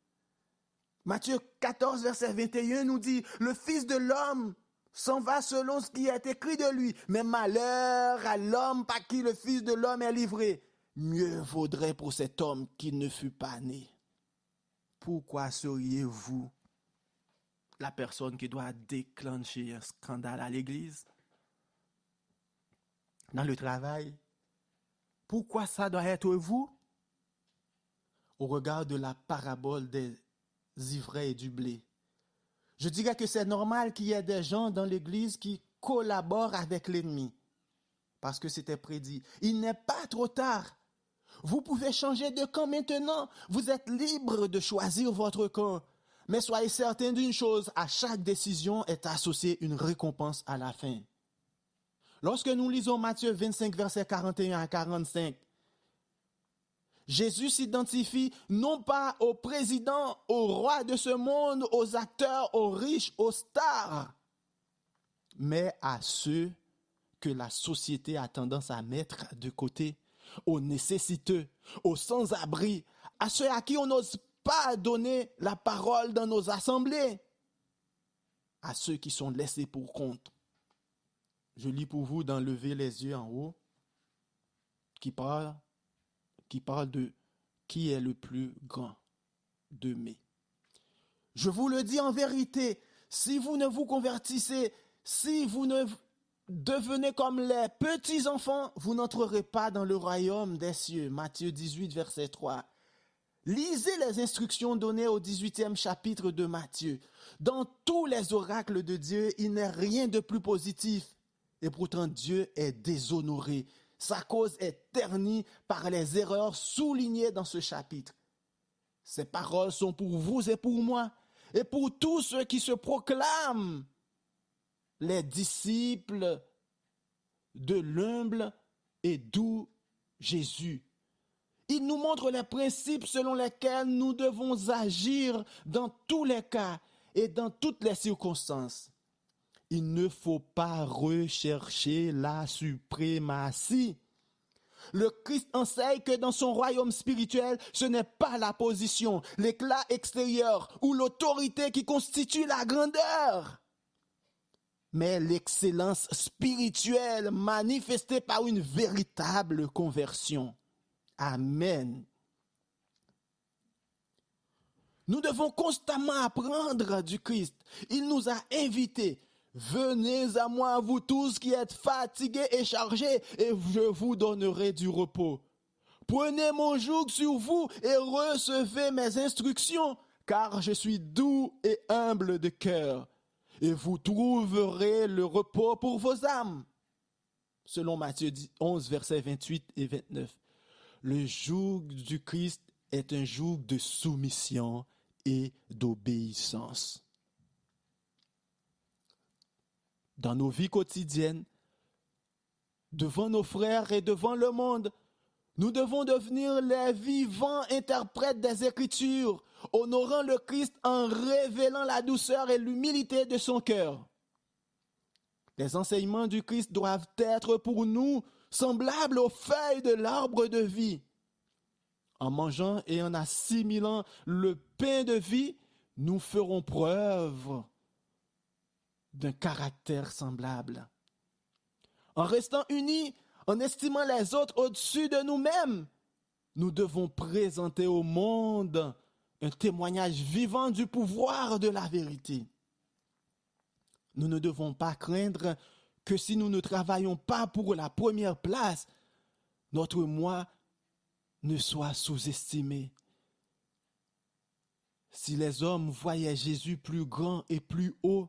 Matthieu 14, verset 21 nous dit, « Le Fils de l'homme s'en va selon ce qui est écrit de lui, mais malheur à l'homme par qui le Fils de l'homme est livré. Mieux vaudrait pour cet homme qu'il ne fût pas né. » Pourquoi seriez-vous la personne qui doit déclencher un scandale à l'église? Dans le travail? Pourquoi ça doit être vous? Au regard de la parabole des ivraies et du blé, je dirais que c'est normal qu'il y ait des gens dans l'église qui collaborent avec l'ennemi. Parce que c'était prédit. Il n'est pas trop tard. Vous pouvez changer de camp maintenant. Vous êtes libre de choisir votre camp. Mais soyez certain d'une chose, à chaque décision est associée une récompense à la fin. Lorsque nous lisons Matthieu 25, versets 41 à 45, Jésus s'identifie non pas aux présidents, aux rois de ce monde, aux acteurs, aux riches, aux stars, mais à ceux que la société a tendance à mettre de côté, aux nécessiteux, aux sans-abri, à ceux à qui on n'ose pas donner la parole dans nos assemblées, à ceux qui sont laissés pour compte. Je lis pour vous dans Lever les yeux en haut, qui parle de qui est le plus grand de mai. Je vous le dis en vérité, si vous ne vous convertissez, si vous ne devenez comme les petits-enfants, vous n'entrerez pas dans le royaume des cieux. Matthieu 18, verset 3. Lisez les instructions données au 18e chapitre de Matthieu. Dans tous les oracles de Dieu, il n'est rien de plus positif. Et pourtant, Dieu est déshonoré. Sa cause est ternie par les erreurs soulignées dans ce chapitre. Ces paroles sont pour vous et pour moi, et pour tous ceux qui se proclament les disciples de l'humble et doux Jésus. Il nous montre les principes selon lesquels nous devons agir dans tous les cas et dans toutes les circonstances. Il ne faut pas rechercher la suprématie. Le Christ enseigne que dans son royaume spirituel, ce n'est pas la position, l'éclat extérieur ou l'autorité qui constitue la grandeur, mais l'excellence spirituelle manifestée par une véritable conversion. Amen. Nous devons constamment apprendre du Christ. Il nous a invités. Venez à moi, vous tous qui êtes fatigués et chargés, et je vous donnerai du repos. Prenez mon joug sur vous et recevez mes instructions, car je suis doux et humble de cœur, et vous trouverez le repos pour vos âmes. Selon Matthieu 11, versets 28 et 29. Le joug du Christ est un joug de soumission et d'obéissance. Dans nos vies quotidiennes, devant nos frères et devant le monde, nous devons devenir les vivants interprètes des Écritures, honorant le Christ en révélant la douceur et l'humilité de son cœur. Les enseignements du Christ doivent être pour nous semblables aux feuilles de l'arbre de vie. En mangeant et en assimilant le pain de vie, nous ferons preuve d'un caractère semblable. En restant unis, en estimant les autres au-dessus de nous-mêmes, nous devons présenter au monde un témoignage vivant du pouvoir de la vérité. Nous ne devons pas craindre que si nous ne travaillons pas pour la première place, notre moi ne soit sous-estimé. Si les hommes voyaient Jésus plus grand et plus haut,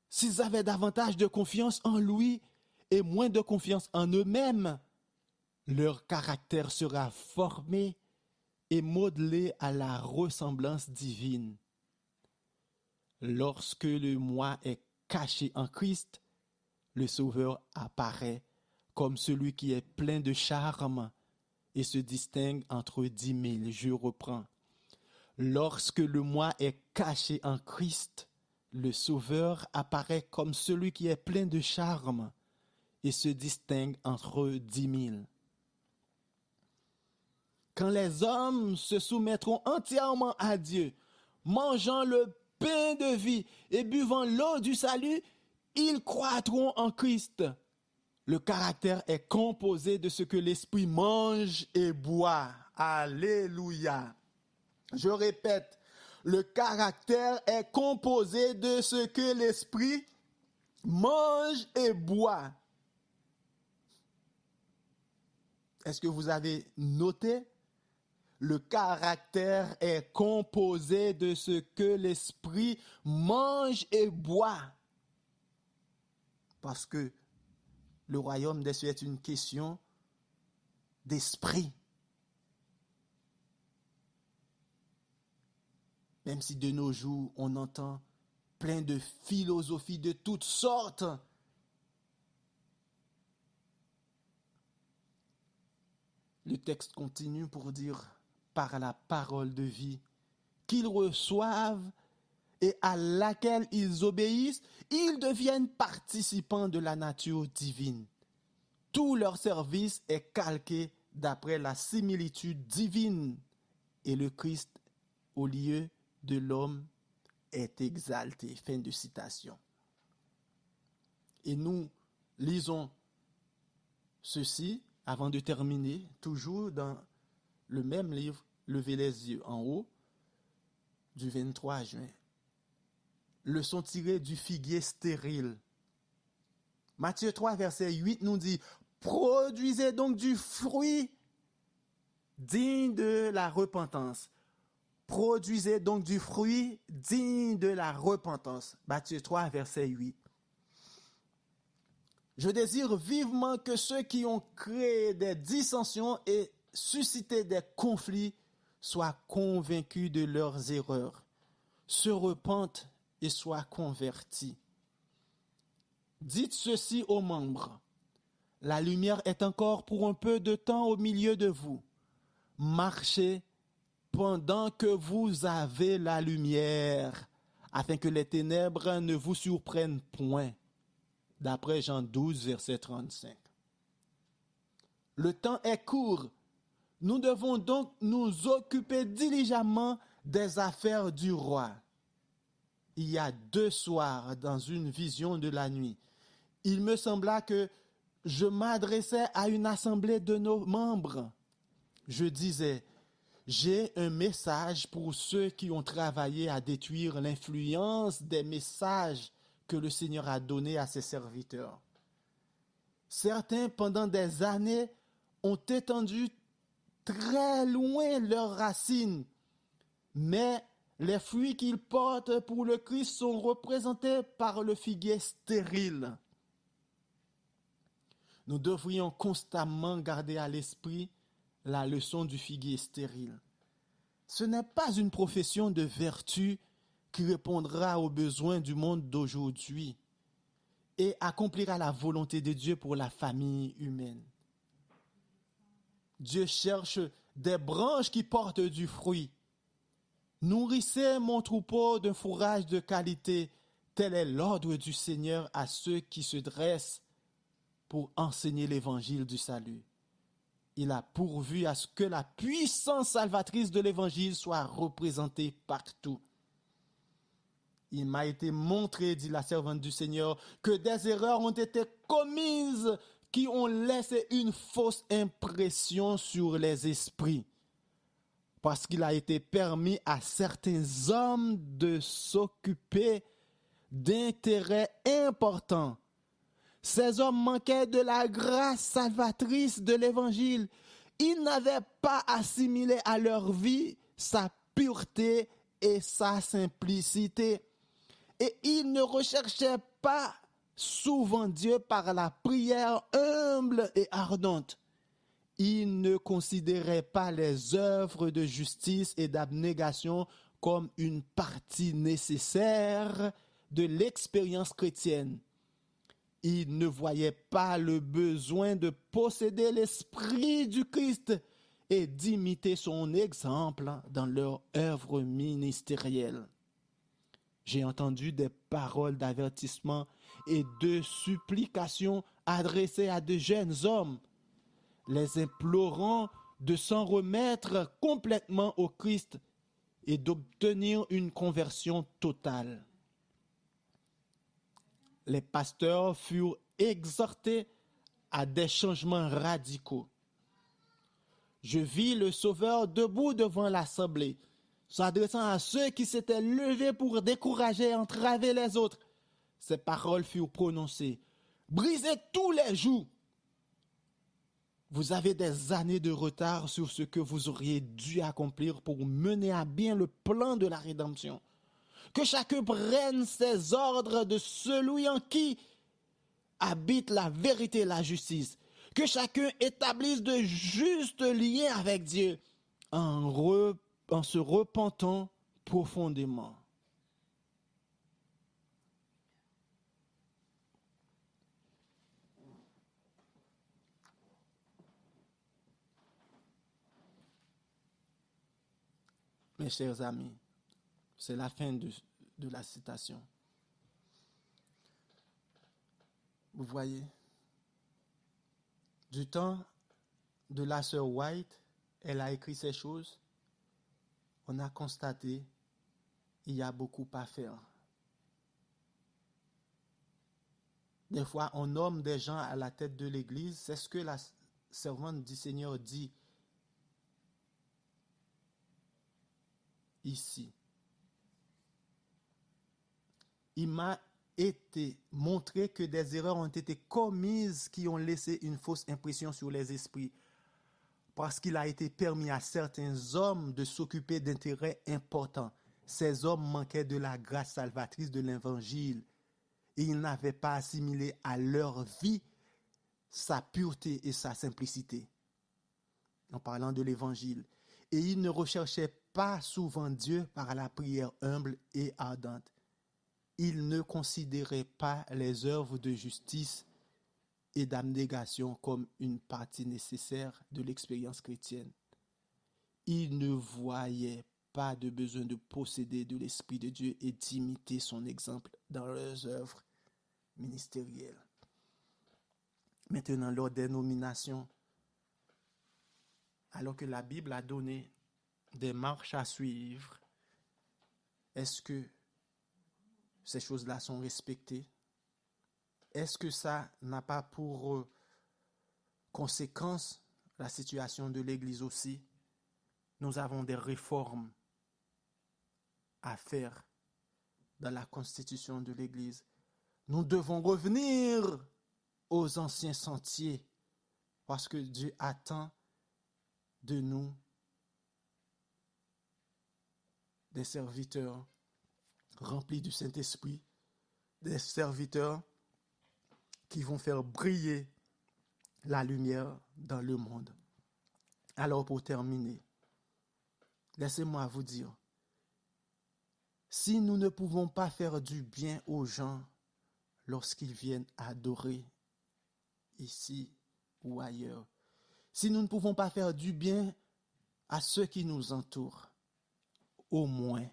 s'ils avaient davantage de confiance en lui et moins de confiance en eux-mêmes, leur caractère sera formé et modelé à la ressemblance divine. Lorsque le moi est caché en Christ, le Sauveur apparaît comme celui qui est plein de charme et se distingue entre 10 000. Je reprends. Lorsque le moi est caché en Christ, le Sauveur apparaît comme celui qui est plein de charme et se distingue entre 10 000. Quand les hommes se soumettront entièrement à Dieu, mangeant le pain de vie et buvant l'eau du salut, ils croîtront en Christ. Le caractère est composé de ce que l'Esprit mange et boit. Alléluia. Je répète, le caractère est composé de ce que l'Esprit mange et boit. Est-ce que vous avez noté? Le caractère est composé de ce que l'Esprit mange et boit. Parce que le royaume des cieux est une question d'esprit. Même si de nos jours, on entend plein de philosophies de toutes sortes, le texte continue pour dire, par la parole de vie, qu'ils reçoivent et à laquelle ils obéissent, ils deviennent participants de la nature divine. Tout leur service est calqué d'après la similitude divine et le Christ, au lieu de l'homme, est exalté. Fin de citation. Et nous lisons ceci avant de terminer, toujours dans le même livre, Levez les yeux en haut, du 23 juin. Leçon tirée du figuier stérile. Matthieu 3, verset 8 nous dit, produisez donc du fruit digne de la repentance. Produisez donc du fruit digne de la repentance. Matthieu 3, verset 8. Je désire vivement que ceux qui ont créé des dissensions et suscité des conflits soient convaincus de leurs erreurs, se repentent et soient convertis. Dites ceci aux membres. La lumière est encore pour un peu de temps au milieu de vous. Marchez pendant que vous avez la lumière, afin que les ténèbres ne vous surprennent point. D'après Jean 12, verset 35. Le temps est court. Nous devons donc nous occuper diligemment des affaires du roi. Il y a 2 soirs, dans une vision de la nuit, il me sembla que je m'adressais à une assemblée de nos membres. Je disais, j'ai un message pour ceux qui ont travaillé à détruire l'influence des messages que le Seigneur a donnés à ses serviteurs. Certains, pendant des années, ont étendu très loin leurs racines, mais les fruits qu'ils portent pour le Christ sont représentés par le figuier stérile. Nous devrions constamment garder à l'esprit la leçon du figuier stérile. Ce n'est pas une profession de vertu qui répondra aux besoins du monde d'aujourd'hui et accomplira la volonté de Dieu pour la famille humaine. Dieu cherche des branches qui portent du fruit. Nourrissez mon troupeau d'un fourrage de qualité. Tel est l'ordre du Seigneur à ceux qui se dressent pour enseigner l'évangile du salut. Il a pourvu à ce que la puissance salvatrice de l'évangile soit représentée partout. Il m'a été montré, dit la servante du Seigneur, que des erreurs ont été commises qui ont laissé une fausse impression sur les esprits. Parce qu'il a été permis à certains hommes de s'occuper d'intérêts importants. Ces hommes manquaient de la grâce salvatrice de l'Évangile. Ils n'avaient pas assimilé à leur vie sa pureté et sa simplicité. Et ils ne recherchaient pas souvent Dieu par la prière humble et ardente. Ils ne considéraient pas les œuvres de justice et d'abnégation comme une partie nécessaire de l'expérience chrétienne. Ils ne voyaient pas le besoin de posséder l'esprit du Christ et d'imiter son exemple dans leur œuvre ministérielle. J'ai entendu des paroles d'avertissement et de supplication adressées à de jeunes hommes, les implorant de s'en remettre complètement au Christ et d'obtenir une conversion totale. Les pasteurs furent exhortés à des changements radicaux. Je vis le Sauveur debout devant l'assemblée, s'adressant à ceux qui s'étaient levés pour décourager et entraver les autres. Ces paroles furent prononcées. Brisez tous les jougs. Vous avez des années de retard sur ce que vous auriez dû accomplir pour mener à bien le plan de la rédemption. Que chacun prenne ses ordres de celui en qui habite la vérité et la justice. Que chacun établisse de justes liens avec Dieu en se repentant profondément. Mes chers amis, c'est la fin de de la citation. Vous voyez, du temps de la sœur White, elle a écrit ces choses, on a constaté il y a beaucoup à faire. Des fois, on nomme des gens à la tête de l'Église, c'est ce que la servante du Seigneur dit ici. Il m'a été montré que des erreurs ont été commises qui ont laissé une fausse impression sur les esprits, parce qu'il a été permis à certains hommes de s'occuper d'intérêts importants. Ces hommes manquaient de la grâce salvatrice de l'Évangile et ils n'avaient pas assimilé à leur vie sa pureté et sa simplicité, en parlant de l'Évangile. Et ils ne recherchaient pas souvent Dieu par la prière humble et ardente. Ils ne considéraient pas les œuvres de justice et d'abnégation comme une partie nécessaire de l'expérience chrétienne. Ils ne voyaient pas de besoin de posséder de l'Esprit de Dieu et d'imiter son exemple dans leurs œuvres ministérielles. Maintenant, leur dénomination, alors que la Bible a donné des marches à suivre, est-ce que ces choses-là sont respectées? Est-ce que ça n'a pas pour conséquence la situation de l'Église aussi? Nous avons des réformes à faire dans la constitution de l'Église. Nous devons revenir aux anciens sentiers parce que Dieu attend de nous des serviteurs remplis du Saint-Esprit, des serviteurs qui vont faire briller la lumière dans le monde. Alors pour terminer, laissez-moi vous dire, si nous ne pouvons pas faire du bien aux gens lorsqu'ils viennent adorer ici ou ailleurs, si nous ne pouvons pas faire du bien à ceux qui nous entourent, au moins,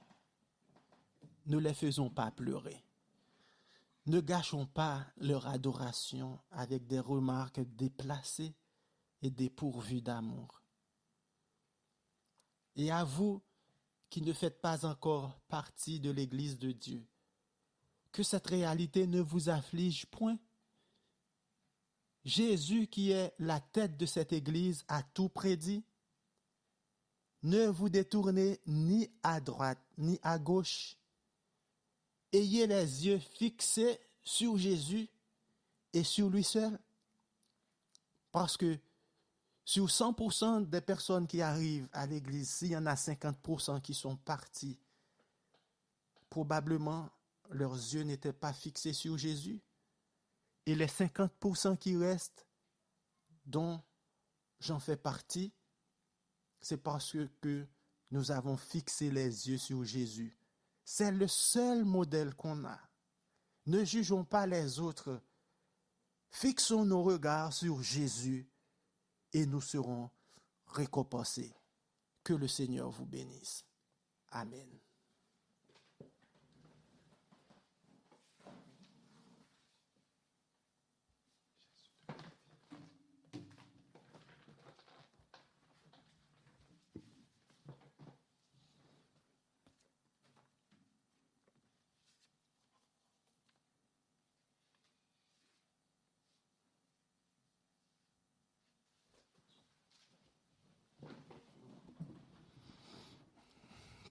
ne les faisons pas pleurer. Ne gâchons pas leur adoration avec des remarques déplacées et dépourvues d'amour. Et à vous qui ne faites pas encore partie de l'Église de Dieu, que cette réalité ne vous afflige point. Jésus, qui est la tête de cette Église, a tout prédit. Ne vous détournez ni à droite ni à gauche. Ayez les yeux fixés sur Jésus et sur lui seul. Parce que sur 100% des personnes qui arrivent à l'église, s'il y en a 50% qui sont partis, probablement leurs yeux n'étaient pas fixés sur Jésus. Et les 50% qui restent, dont j'en fais partie, c'est parce que nous avons fixé les yeux sur Jésus. C'est le seul modèle qu'on a. Ne jugeons pas les autres. Fixons nos regards sur Jésus et nous serons récompensés. Que le Seigneur vous bénisse. Amen.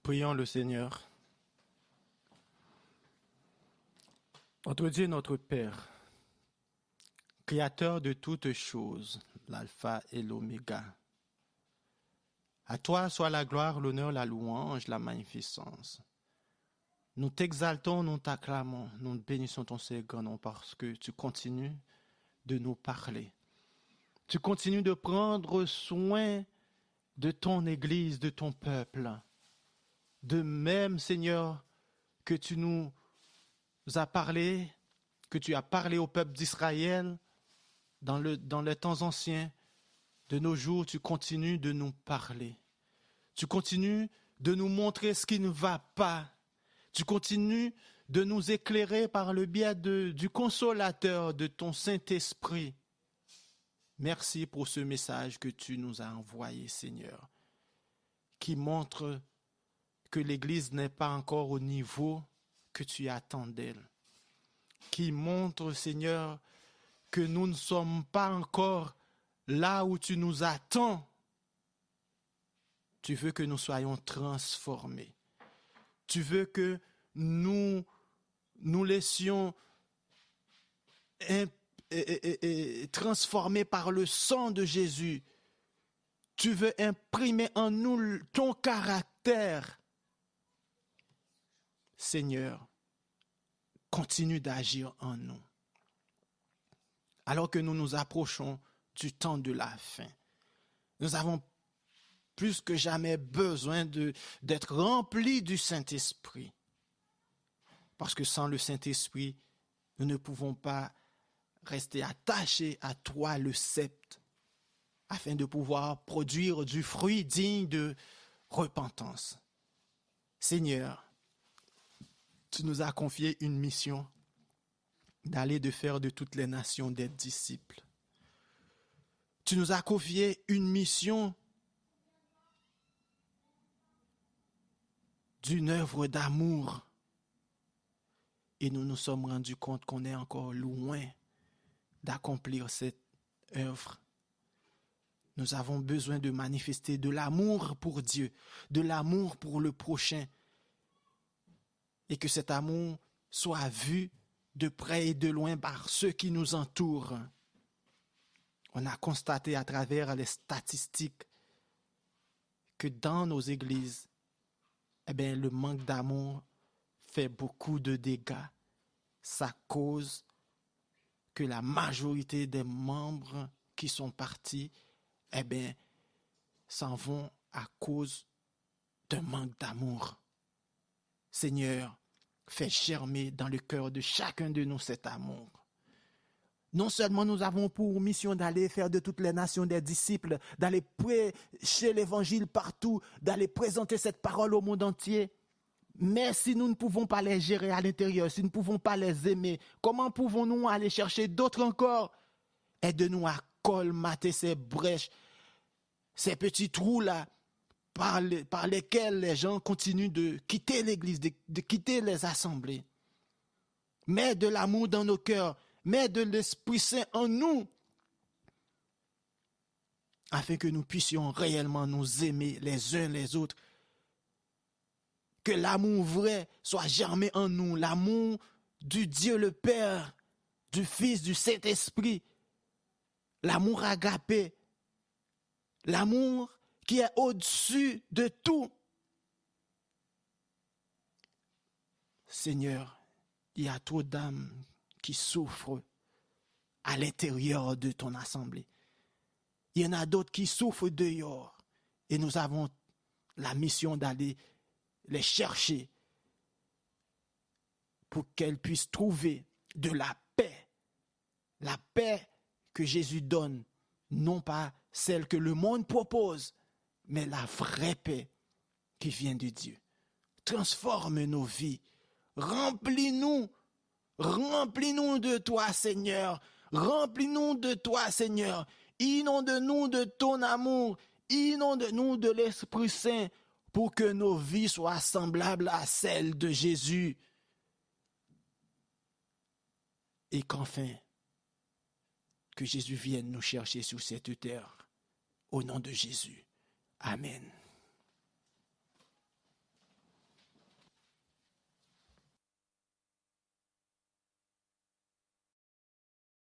Prions le Seigneur. Notre Dieu, notre Père, Créateur de toutes choses, l'alpha et l'oméga. À toi soit la gloire, l'honneur, la louange, la magnificence. Nous t'exaltons, nous t'acclamons, nous bénissons ton Seigneur nom parce que tu continues de nous parler. Tu continues de prendre soin de ton Église, de ton peuple. De même, Seigneur, que tu nous as parlé, que tu as parlé au peuple d'Israël dans les temps anciens, de nos jours, tu continues de nous parler. Tu continues de nous montrer ce qui ne va pas. Tu continues de nous éclairer par le biais du consolateur, de ton Saint-Esprit. Merci pour ce message que tu nous as envoyé, Seigneur, qui montre que l'Église n'est pas encore au niveau que tu attends d'elle, qui montre, Seigneur, que nous ne sommes pas encore là où tu nous attends. Tu veux que nous soyons transformés. Tu veux que nous laissions transformés par le sang de Jésus. Tu veux imprimer en nous ton caractère. Seigneur, continue d'agir en nous. Alors que nous nous approchons du temps de la fin, nous avons plus que jamais besoin d'être remplis du Saint-Esprit. Parce que sans le Saint-Esprit, nous ne pouvons pas rester attachés à toi, le sceptre, afin de pouvoir produire du fruit digne de repentance. Seigneur, tu nous as confié une mission d'aller de faire de toutes les nations des disciples. Tu nous as confié une mission d'une œuvre d'amour. Et nous nous sommes rendus compte qu'on est encore loin d'accomplir cette œuvre. Nous avons besoin de manifester de l'amour pour Dieu, de l'amour pour le prochain, et que cet amour soit vu de près et de loin par ceux qui nous entourent. On a constaté à travers les statistiques que dans nos églises, le manque d'amour fait beaucoup de dégâts. Ça cause que la majorité des membres qui sont partis, s'en vont à cause d'un manque d'amour. Seigneur, fais germer dans le cœur de chacun de nous cet amour. Non seulement nous avons pour mission d'aller faire de toutes les nations des disciples, d'aller prêcher l'évangile partout, d'aller présenter cette parole au monde entier, mais si nous ne pouvons pas les gérer à l'intérieur, si nous ne pouvons pas les aimer, comment pouvons-nous aller chercher d'autres encore? Aide-nous à colmater ces brèches, ces petits trous-là, par lesquels les gens continuent de quitter l'église, de quitter les assemblées. Mets de l'amour dans nos cœurs, mets de l'Esprit Saint en nous, afin que nous puissions réellement nous aimer les uns les autres. Que l'amour vrai soit germé en nous, l'amour du Dieu le Père, du Fils, du Saint-Esprit, l'amour agapé, l'amour qui est au-dessus de tout. Seigneur, il y a trop d'âmes qui souffrent à l'intérieur de ton assemblée. Il y en a d'autres qui souffrent dehors. Et nous avons la mission d'aller les chercher pour qu'elles puissent trouver de la paix que Jésus donne, non pas celle que le monde propose, mais la vraie paix qui vient de Dieu. Transforme nos vies, remplis-nous de toi, Seigneur, remplis-nous de toi, Seigneur, inonde-nous de ton amour, inonde-nous de l'Esprit Saint, pour que nos vies soient semblables à celles de Jésus. Et qu'enfin, que Jésus vienne nous chercher sur cette terre. Au nom de Jésus. Amen.